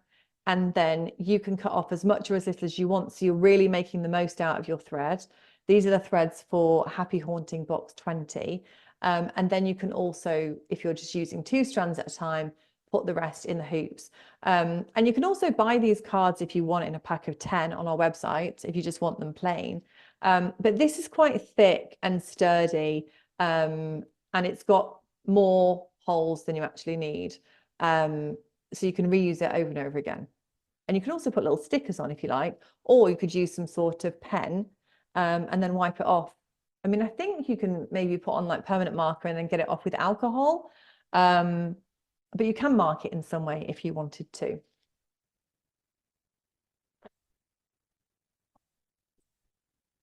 A: and then you can cut off as much or as little as you want. So you're really making the most out of your thread. These are the threads for Happy Haunting Box 20. And then you can also, if you're just using 2 strands at a time, put the rest in the hoops. And you can also buy these cards if you want in a pack of 10 on our website, if you just want them plain. But this is quite thick and sturdy, and it's got more holes than you actually need. So you can reuse it over and over again. And you can also put little stickers on if you like, or you could use some sort of pen and then wipe it off. I mean, I think you can maybe put on like permanent marker and then get it off with alcohol. But you can mark it in some way if you wanted to.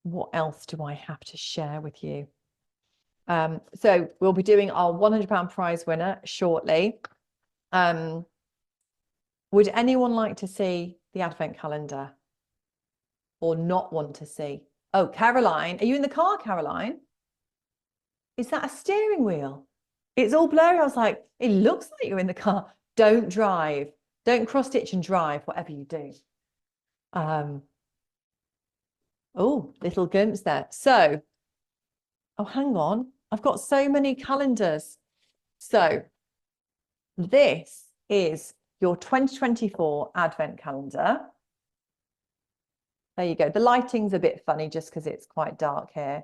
A: What else do I have to share with you? So we'll be doing our £100 prize winner shortly. Would anyone like to see the advent calendar or not want to see? Oh, Caroline, are you in the car, Caroline? Is that a steering wheel? It's all blurry. I was like, it looks like you're in the car. Don't drive. Don't cross stitch and drive, whatever you do. Oh, little glimpse there. So, oh, hang on. I've got so many calendars. So this is your 2024 advent calendar. There you go. The lighting's a bit funny just because it's quite dark here.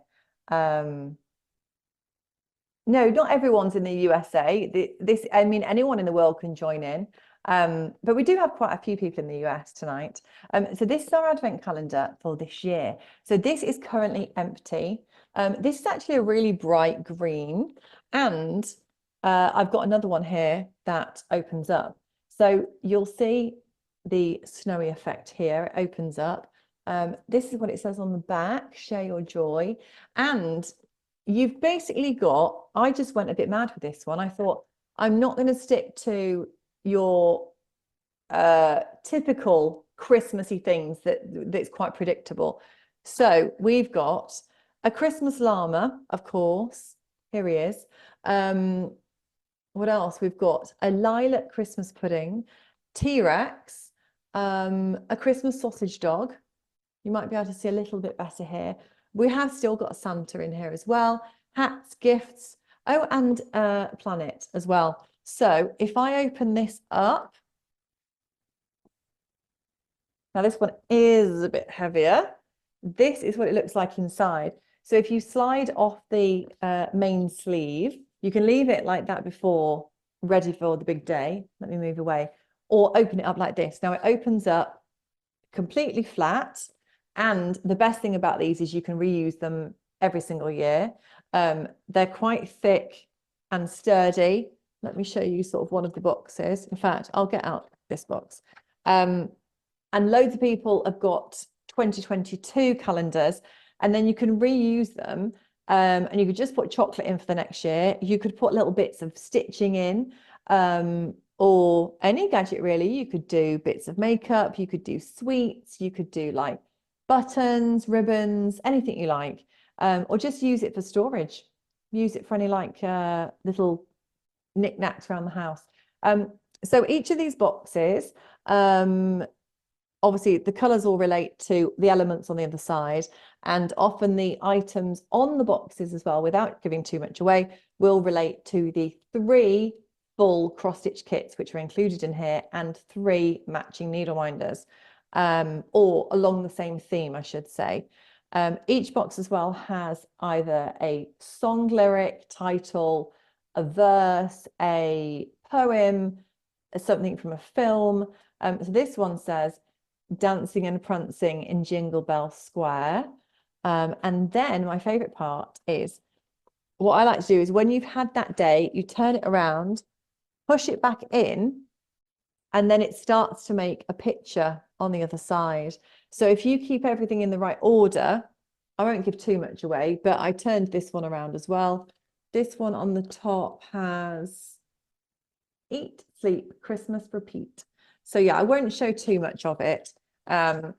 A: No, not everyone's in the USA. I mean, anyone in the world can join in. But we do have quite a few people in the US tonight. So this is our advent calendar for this year. So this is currently empty. This is actually a really bright green, and I've got another one here that opens up. So you'll see the snowy effect here. It opens up. This is what it says on the back, share your joy. And you've basically got, I just went a bit mad with this one. I thought, I'm not going to stick to your typical Christmassy things that's quite predictable. So we've got a Christmas llama, of course. Here he is. What else? We've got a lilac Christmas pudding, T-Rex, a Christmas sausage dog. You might be able to see a little bit better here. We have still got Santa in here as well, hats, gifts, oh, and planet as well. So if I open this up, now this one is a bit heavier. This is what it looks like inside. So if you slide off the main sleeve, you can leave it like that before, ready for the big day. Let me move away. Or open it up like this. Now it opens up completely flat. And the best thing about these is you can reuse them every single year. They're quite thick and sturdy. Let me show you sort of one of the boxes. In fact, I'll get out this box. And loads of people have got 2022 calendars, and then you can reuse them. And you could just put chocolate in for the next year. You could put little bits of stitching in, or any gadget really. You could do bits of makeup, you could do sweets, you could do like buttons, ribbons, anything you like, or just use it for storage. Use it for any like little knickknacks around the house. So each of these boxes, obviously the colors all relate to the elements on the other side, and often the items on the boxes as well, without giving too much away, will relate to the 3 full cross-stitch kits which are included in here, and 3 matching needle winders. Or along the same theme, I should say. Each box as well has either a song lyric, title, a verse, a poem, something from a film. So this one says, dancing and prancing in Jingle Bell Square. And then my favorite part is, what I like to do is when you've had that day, you turn it around, push it back in, and then it starts to make a picture on the other side. So if you keep everything in the right order, I won't give too much away, but I turned this one around as well. This one on the top has eat, sleep, Christmas, repeat. So yeah, I won't show too much of it because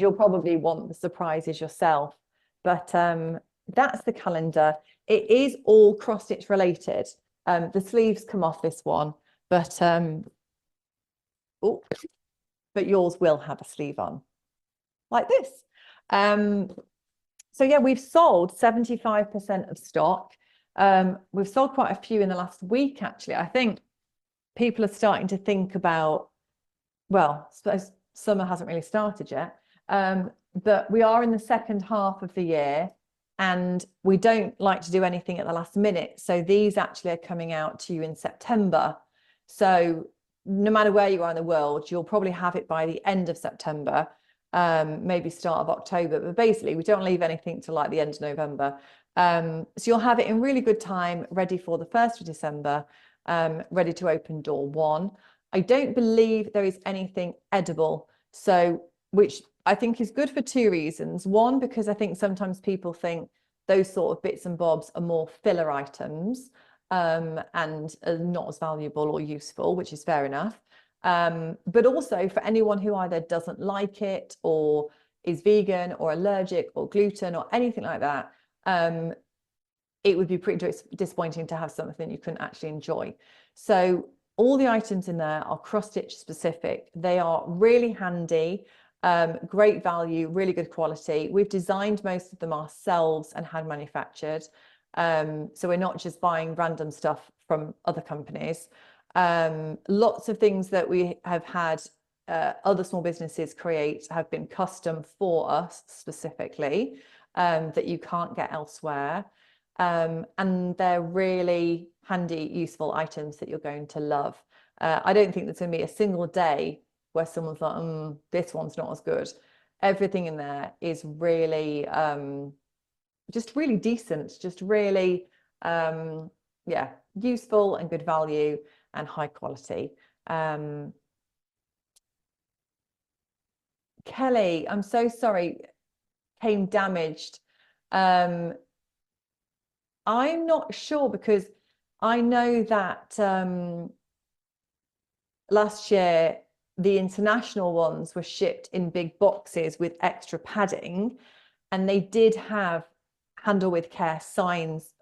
A: you'll probably want the surprises yourself. But that's the calendar. It is all cross-stitch related. The sleeves come off this one, but yours will have a sleeve on like this. So yeah, we've sold 75% of stock. We've sold quite a few in the last week, actually. I think people are starting to think about, well, I suppose summer hasn't really started yet, but we are in the second half of the year, and we don't like to do anything at the last minute. So these actually are coming out to you in September. So no matter where you are in the world, you'll probably have it by the end of September, maybe start of October. But basically, we don't leave anything till like the end of November. So you'll have it in really good time, ready for the 1st of December, ready to open door 1. I don't believe there is anything edible, so which I think is good for 2 reasons. One, because I think sometimes people think those sort of bits and bobs are more filler items, and are not as valuable or useful, which is fair enough. But also for anyone who either doesn't like it or is vegan or allergic or gluten or anything like that, it would be pretty disappointing to have something you couldn't actually enjoy. So all the items in there are cross-stitch specific. They are really handy, great value, really good quality. We've designed most of them ourselves and hand manufactured. So we're not just buying random stuff from other companies. Lots of things that we have had other small businesses create have been custom for us specifically, that you can't get elsewhere. And they're really handy, useful items that you're going to love. I don't think there's going to be a single day where someone's like, this one's not as good. Everything in there is really, just really decent, just really, yeah, useful and good value and high quality. Kelly, I'm so sorry, came damaged. I'm not sure, because I know that last year the international ones were shipped in big boxes with extra padding, and they did have handle with care signs,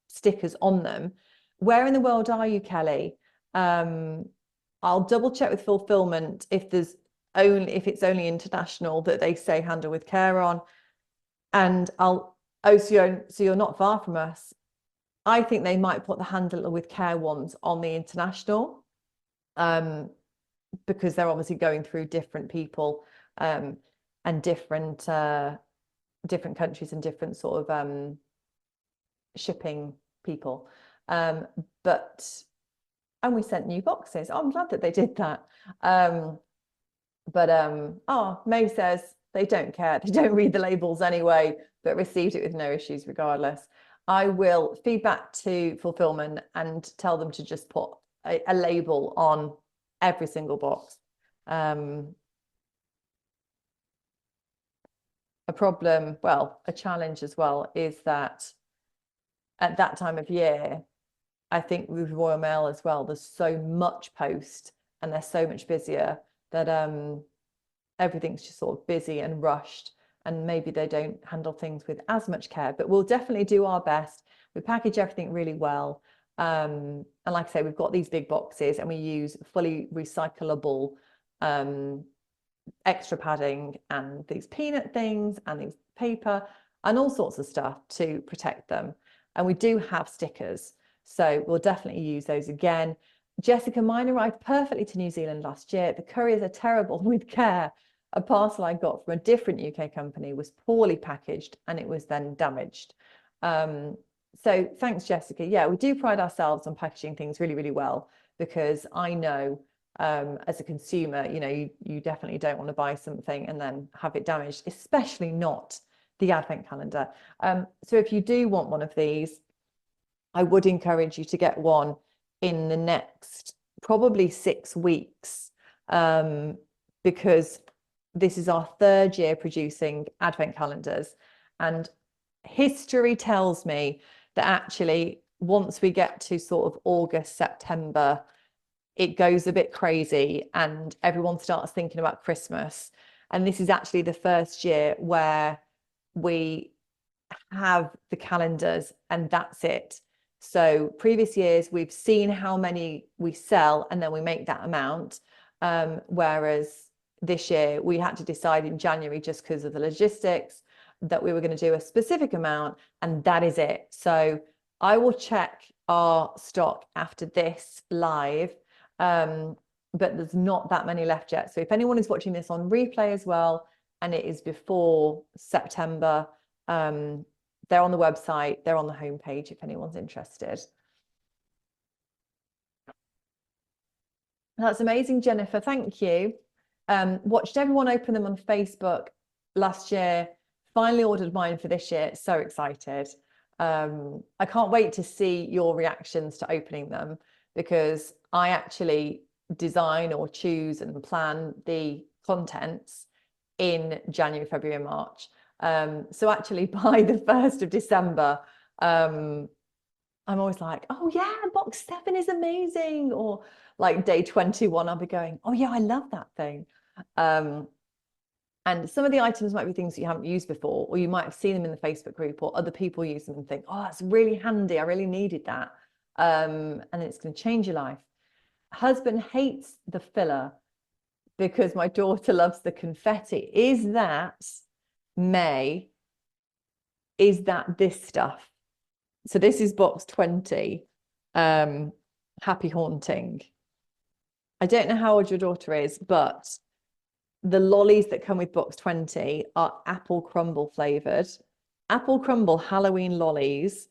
A: stickers on them. Where in the world are you, Kelly? I'll double check with fulfillment if it's only international that they say handle with care on, and so you're not far from us. I think they might put the handle with care ones on the international, because they're obviously going through different people, and different countries and different sort of shipping people. And we sent new boxes. I'm glad that they did that. May says they don't care. They don't read the labels anyway, but received it with no issues regardless. I will feed back to fulfillment and tell them to just put a label on every single box. A challenge as well is that at that time of year, I think with Royal Mail as well, there's so much post and they're so much busier that everything's just sort of busy and rushed, and maybe they don't handle things with as much care, but we'll definitely do our best. We package everything really well. And like I say, we've got these big boxes and we use fully recyclable extra padding and these peanut things and these paper and all sorts of stuff to protect them. And we do have stickers, so we'll definitely use those again. Jessica, mine arrived perfectly to New Zealand last year. The couriers are terrible with care. A parcel I got from a different UK company was poorly packaged and it was then damaged. So thanks, Jessica. Yeah, we do pride ourselves on packaging things really, really well, because I know as a consumer, you definitely don't want to buy something and then have it damaged, especially not the advent calendar. So if you do want one of these, I would encourage you to get one in the next probably 6 weeks, because this is our 3rd year producing advent calendars, and history tells me that actually once we get to sort of August, September, it goes a bit crazy and everyone starts thinking about Christmas. And this is actually the first year where we have the calendars and that's it. So previous years, we've seen how many we sell and then we make that amount. Whereas this year we had to decide in January, just because of the logistics, that we were going to do a specific amount and that is it. So I will check our stock after this live, but there's not that many left yet. So if anyone is watching this on replay as well, and it is before September, they're on the website, they're on the homepage if anyone's interested. That's amazing, Jennifer. Thank you. Watched everyone open them on Facebook last year. Finally ordered mine for this year. So excited. I can't wait to see your reactions to opening them, because I actually design or choose and plan the contents in January, February, and March. So actually by the 1st of December, I'm always like, oh yeah, box 7 is amazing. Or like day 21, I'll be going, oh yeah, I love that thing. And some of the items might be things that you haven't used before, or you might have seen them in the Facebook group, or other people use them and think, oh, that's really handy. I really needed that. And it's going to change your life. Husband hates the filler because my daughter loves the confetti. Is that, May, is that this stuff? So this is box 20, Happy Haunting. I don't know how old your daughter is, but the lollies that come with box 20 are apple crumble flavored. Apple crumble Halloween lollies.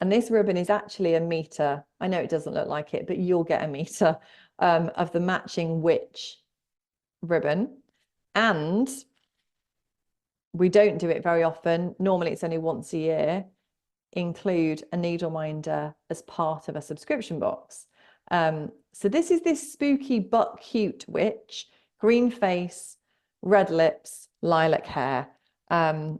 A: And this ribbon is actually a meter. I know it doesn't look like it, but you'll get a meter of the matching witch ribbon. And we don't do it very often. Normally it's only once a year. Include a needle minder as part of a subscription box. So this is this spooky but cute witch, green face, red lips, lilac hair. And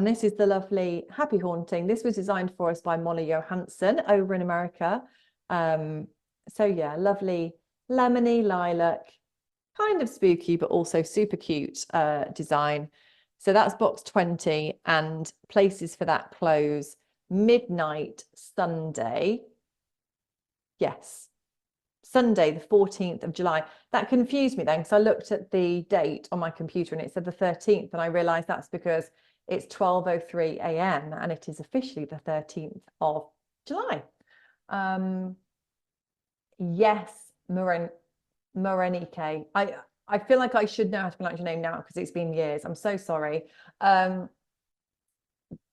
A: this is the lovely Happy Haunting. This was designed for us by Molly Johansson over in America. So yeah, lovely lemony lilac, kind of spooky, but also super cute design. So that's box 20, and places for that close midnight Sunday. Yes, Sunday, the 14th of July. That confused me then, because I looked at the date on my computer and it said the 13th, and I realized that's because it's 12:03 a.m. and it is officially the 13th of July. Yes, Morenike. I feel like I should know how to pronounce your name now because it's been years. I'm so sorry.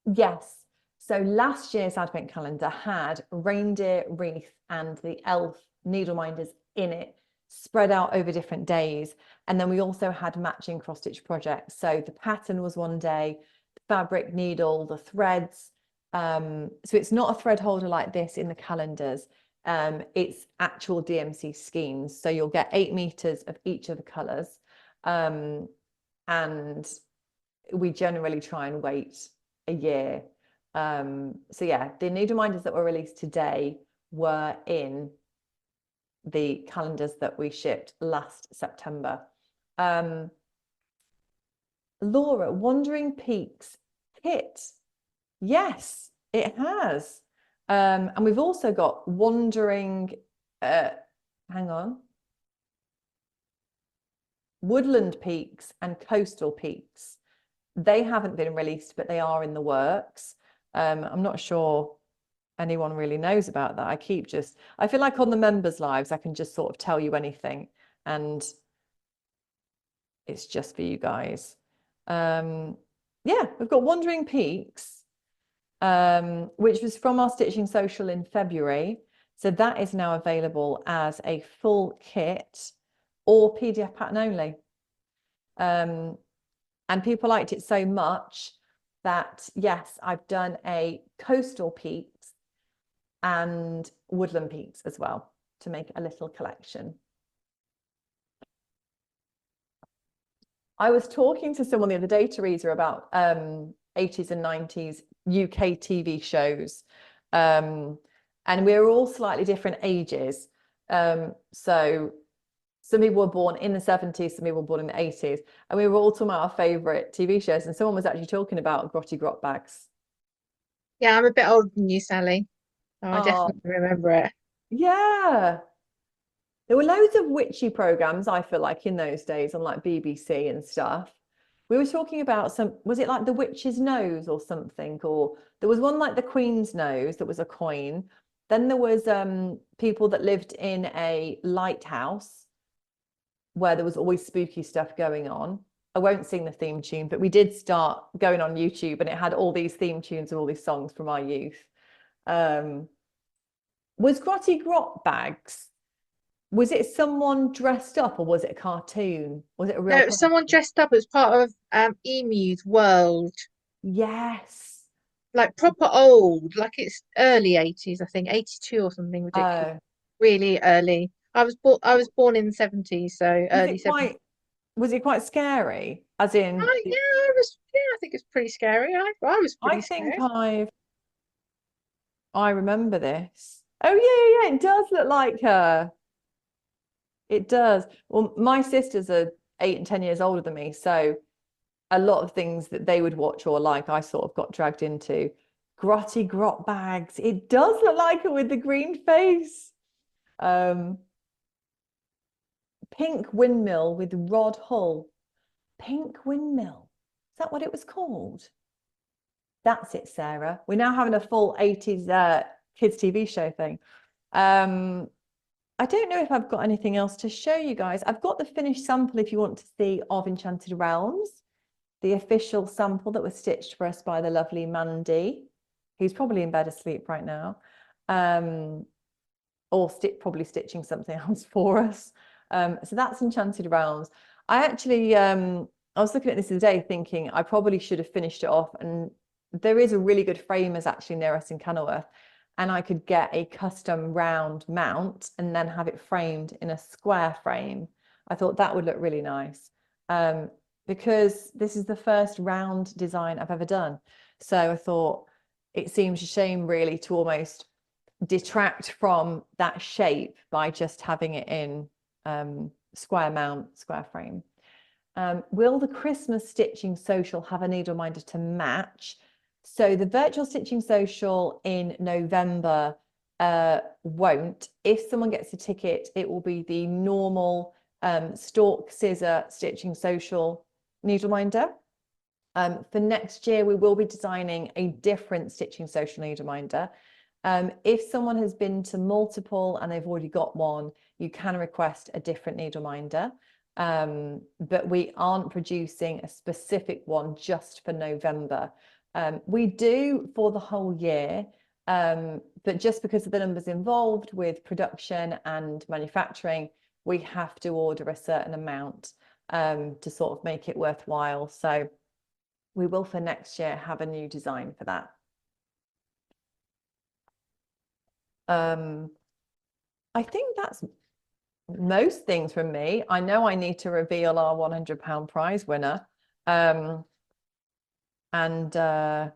A: Yes. So last year's advent calendar had reindeer wreath and the elf needle minders in it, spread out over different days. And then we also had matching cross stitch projects. So the pattern was one day, the fabric, needle, the threads. So it's not a thread holder like this in the calendars. It's actual DMC skeins. So you'll get 8 meters of each of the colors. And we generally try and wait a year. So yeah, the needle minders that were released today were in the calendars that we shipped last September. Laura, Wandering Peaks kit. Yes, it has. And we've also got Wandering, hang on, Woodland Peaks and Coastal Peaks. They haven't been released, but they are in the works. I'm not sure anyone really knows about that. I feel like on the members' lives, I can just sort of tell you anything, and it's just for you guys. Yeah, we've got Wandering Peaks, which was from our Stitching Social in February. So that is now available as a full kit or PDF pattern only. And people liked it so much that, yes, I've done a Coastal Peaks and Woodland Peaks as well to make a little collection. I was talking to someone the other day, Teresa, about 80s and 90s UK TV shows. And we're all slightly different ages. So some people were born in the 70s, some people were born in the 80s. And we were all talking about our favourite TV shows. And someone was actually talking about Grotty Grot Bags.
H: Yeah, I'm a bit older than you, Sally. So I definitely remember it.
A: Yeah. There were loads of witchy programs, I feel like, in those days on like BBC and stuff. We were talking about was it like the Witch's Nose or something? Or there was one like the Queen's Nose that was a coin. Then there was people that lived in a lighthouse where there was always spooky stuff going on. I won't sing the theme tune, but we did start going on YouTube and it had all these theme tunes and all these songs from our youth. Was Grotty Grot Bags? Was it someone dressed up or was it a cartoon? Was it a real
H: No, someone dressed up as part of Emu's world.
A: Yes.
H: Like proper old, like it's early 80s, I think, 82 or something ridiculous. Really early. I was born in the 70s, so early 70s.
A: Was it quite scary? As in,
H: Yeah, I think it's pretty scary. I was pretty scary.
A: I remember this. Oh yeah, yeah, it does look like her. It does. Well, my sisters are 8 and 10 years older than me, so a lot of things that they would watch or like, I sort of got dragged into. Grotty Grot Bags. It does look like her with the green face. Pink Windmill with Rod Hull. Pink Windmill. Is that what it was called? That's it, Sarah. We're now having a full 80s kids TV show thing. I don't know if I've got anything else to show you guys. I've got the finished sample if you want to see of Enchanted Realms, the official sample that was stitched for us by the lovely Mandy, who's probably in bed asleep right now, or probably stitching something else for us. So that's Enchanted Realms. I actually, I was looking at this the other day thinking I probably should have finished it off, and there is a really good framers actually near us in Kenilworth, and I could get a custom round mount and then have it framed in a square frame. I thought that would look really nice, because this is the first round design I've ever done. So I thought it seems a shame really to almost detract from that shape by just having it in square mount, square frame. Will the Christmas Stitching Social have a needle minder to match? So the virtual stitching social in November won't. If someone gets a ticket, it will be the normal stalk scissor stitching social needle minder. For next year, we will be designing a different stitching social needle minder. If someone has been to multiple and they've already got one, you can request a different needle minder. But we aren't producing a specific one just for November. We do for the whole year, but just because of the numbers involved with production and manufacturing, we have to order a certain amount to sort of make it worthwhile. So we will for next year have a new design for that. I think that's most things from me. I know I need to reveal our £100 prize winner. And I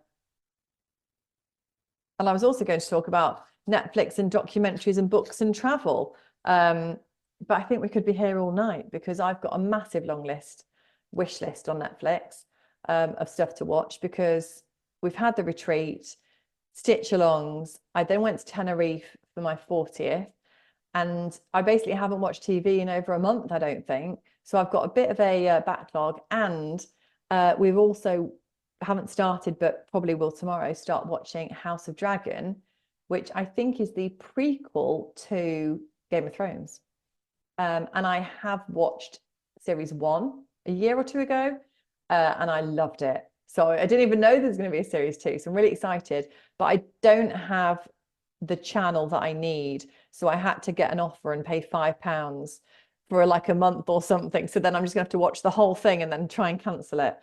A: was also going to talk about Netflix and documentaries and books and travel. But I think we could be here all night because I've got a massive long wish list on Netflix of stuff to watch, because we've had the retreat, stitch alongs. I then went to Tenerife for my 40th, and I basically haven't watched TV in over a month, I don't think. So I've got a bit of a backlog, and we've also haven't started, but probably will tomorrow, start watching House of Dragon, which I think is the prequel to Game of Thrones. And I have watched series 1 a year or 2 ago, and I loved it. So I didn't even know there's going to be a series 2. So I'm really excited, but I don't have the channel that I need. So I had to get an offer and pay £5 for like a month or something. So then I'm just going to have to watch the whole thing and then try and cancel it.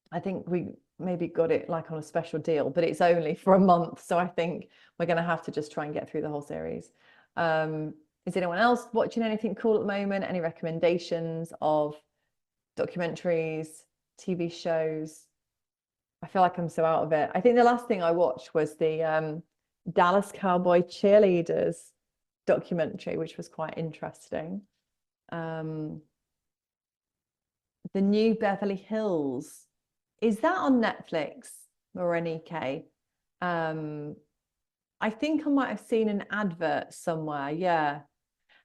A: I think we maybe got it like on a special deal, but it's only for a month. So I think we're going to have to just try and get through the whole series. Is anyone else watching anything cool at the moment? Any recommendations of documentaries, TV shows? I feel like I'm so out of it. I think the last thing I watched was the Dallas Cowboy Cheerleaders documentary, which was quite interesting. The New Beverly Hills. Is that on Netflix, Morenike? I think I might have seen an advert somewhere, yeah.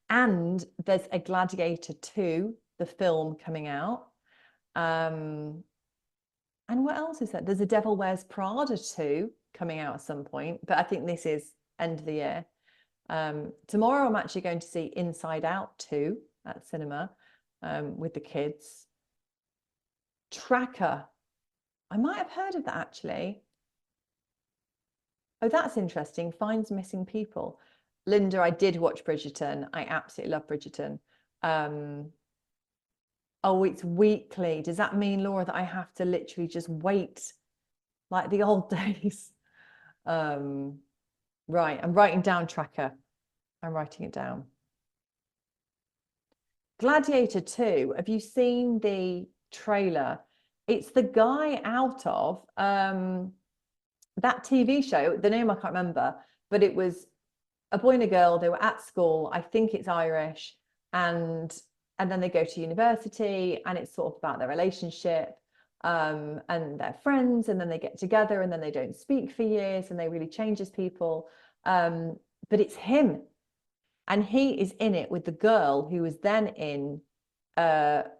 A: And there's a Gladiator 2, the film, coming out. And what else is there? There's a Devil Wears Prada 2 coming out at some point, but I think this is end of the year. Tomorrow I'm actually going to see Inside Out 2 at cinema with the kids. Tracker. I might have heard of that actually. Oh, that's interesting. Finds Missing People. Linda, I did watch Bridgerton. I absolutely love Bridgerton. Oh, it's weekly. Does that mean, Laura, that I have to literally just wait like the old days? Right, I'm writing down Tracker. I'm writing it down. Gladiator 2, have you seen the trailer? It's the guy out of that TV show, the name I can't remember, but it was a boy and a girl. They were at school. I think it's Irish, and then they go to university, and it's sort of about their relationship, and their friends, and then they get together, and then they don't speak for years, and they really change as people. But it's him, and he is in it with the girl who was then in Crawdads,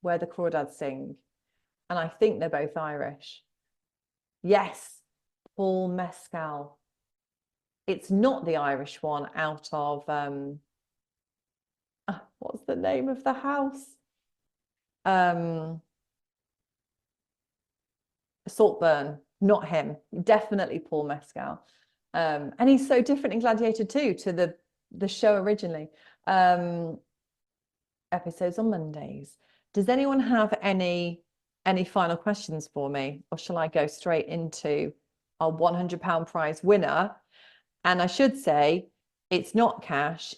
A: Where the Crawdads Sing, and I think they're both Irish. Yes, Paul Mescal. It's not the Irish one out of what's the name of the house? Saltburn, not him. Definitely Paul Mescal. And he's so different in Gladiator 2 to the show originally. Episodes on Mondays. Does anyone have any final questions for me, or shall I go straight into our £100 prize winner? And I should say it's not cash,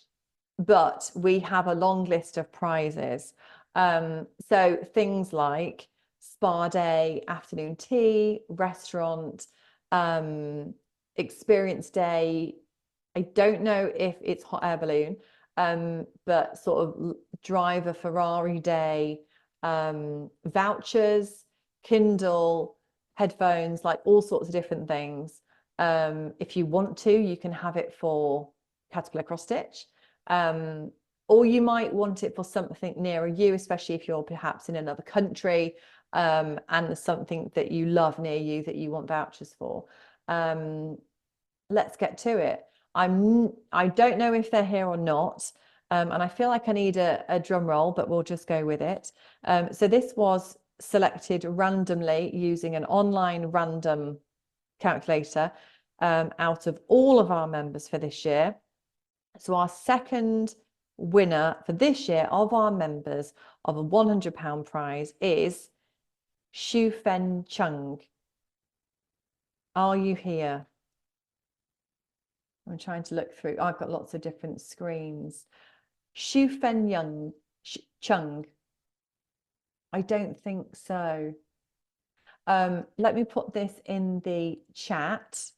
A: but we have a long list of prizes. So things like spa day, afternoon tea, restaurant, experience day. I don't know if it's hot air balloon, but sort of drive a Ferrari day, vouchers, Kindle, headphones, like all sorts of different things. If you want to, you can have it for Caterpillar Cross Stitch, or you might want it for something nearer you, especially if you're perhaps in another country, and there's something that you love near you that you want vouchers for. Let's get to it. I don't know if they're here or not, and I feel like I need a drum roll, but we'll just go with it. So this was selected randomly using an online random calculator out of all of our members for this year. So our second winner for this year of our members of a £100 prize is Shu Fen Chung. Are you here? I'm trying to look through. I've got lots of different screens. Shu Fen Chung. I don't think so. Let me put this in the chat.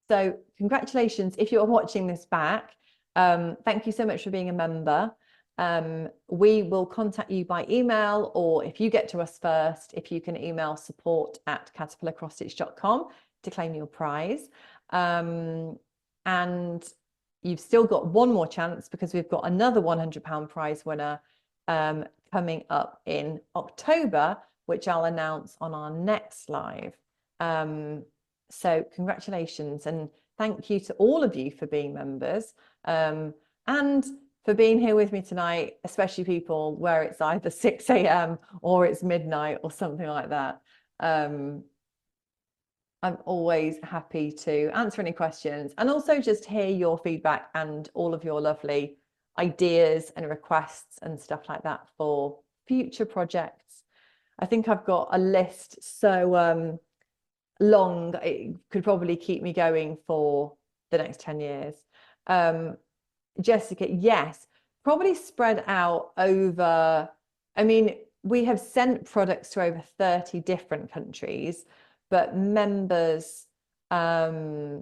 A: So congratulations if you're watching this back. Thank you so much for being a member. We will contact you by email, or if you get to us first, if you can email support@caterpillarcrossstitch.com to claim your prize. And you've still got one more chance, because we've got another £100 prize winner coming up in October, which I'll announce on our next live. So congratulations, and thank you to all of you for being members, and for being here with me tonight, especially people where it's either 6 a.m. or it's midnight or something like that. I'm always happy to answer any questions, and also just hear your feedback and all of your lovely ideas and requests and stuff like that for future projects. I think I've got a list so long, it could probably keep me going for the next 10 years. Jessica, yes, probably spread out over, I mean, we have sent products to over 30 different countries, but members, I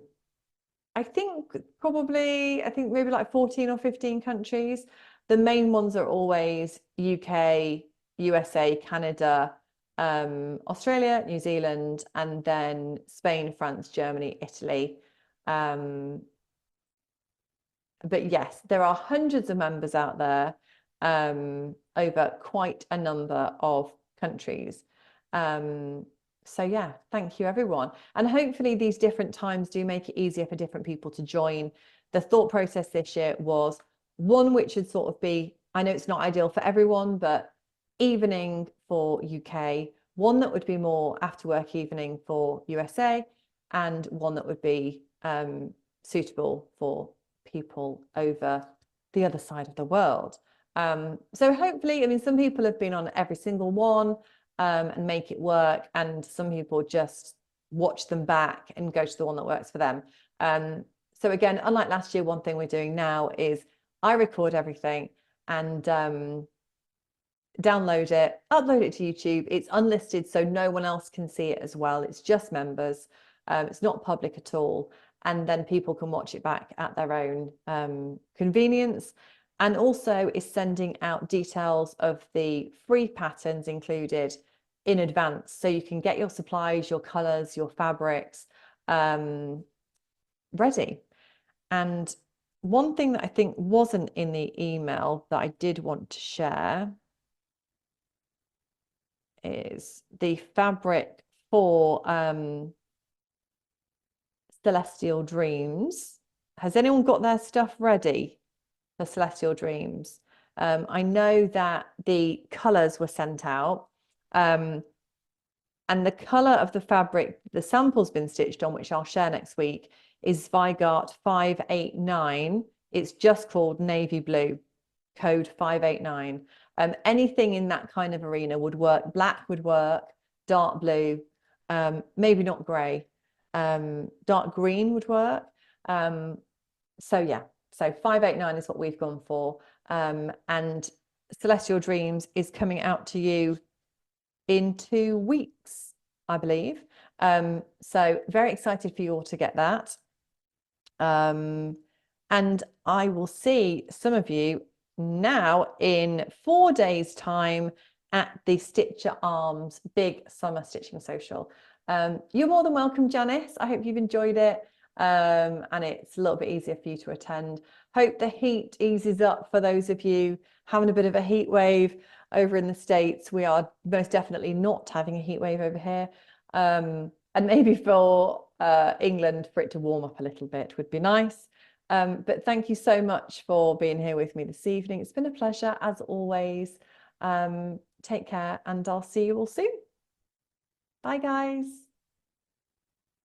A: think maybe like 14 or 15 countries. The main ones are always UK, USA, Canada, Australia, New Zealand, and then Spain, France, Germany, Italy. But yes, there are hundreds of members out there, over quite a number of countries. So yeah, thank you everyone. And hopefully these different times do make it easier for different people to join. The thought process this year was one which would sort of be, I know it's not ideal for everyone, but evening for UK, one that would be more after work evening for USA, and one that would be suitable for people over the other side of the world. So hopefully, I mean, some people have been on every single one and make it work, and some people just watch them back and go to the one that works for them. So again, unlike last year, one thing we're doing now is I record everything. and download it, upload it to YouTube. It's unlisted, so no one else can see it as well. It's just members. It's not public at all. And then people can watch it back at their own convenience. And also is sending out details of the free patterns included in advance. So you can get your supplies, your colors, your fabrics ready. And one thing that I think wasn't in the email that I did want to share is the fabric for Celestial Dreams. Has anyone got their stuff ready for Celestial Dreams? I know that the colors were sent out, and the color of the fabric the sample's been stitched on, which I'll share next week, is Vigart 589. It's just called navy blue, code 589. Anything in that kind of arena would work. Black would work, dark blue, maybe not gray, dark green would work. So yeah, so 589 is what we've gone for. And Celestial Dreams is coming out to you in 2 weeks, I believe. So very excited for you all to get that. And I will see some of you now in 4 days' time at the Stitch Your Arms Big Summer Stitching Social. You're more than welcome, Janice. I hope you've enjoyed it, and it's a little bit easier for you to attend. Hope the heat eases up for those of you having a bit of a heat wave over in the States. We are most definitely not having a heat wave over here, and maybe for England, for it to warm up a little bit would be nice. But thank you so much for being here with me this evening. It's been a pleasure as always. Take care, and I'll see you all soon. Bye, guys.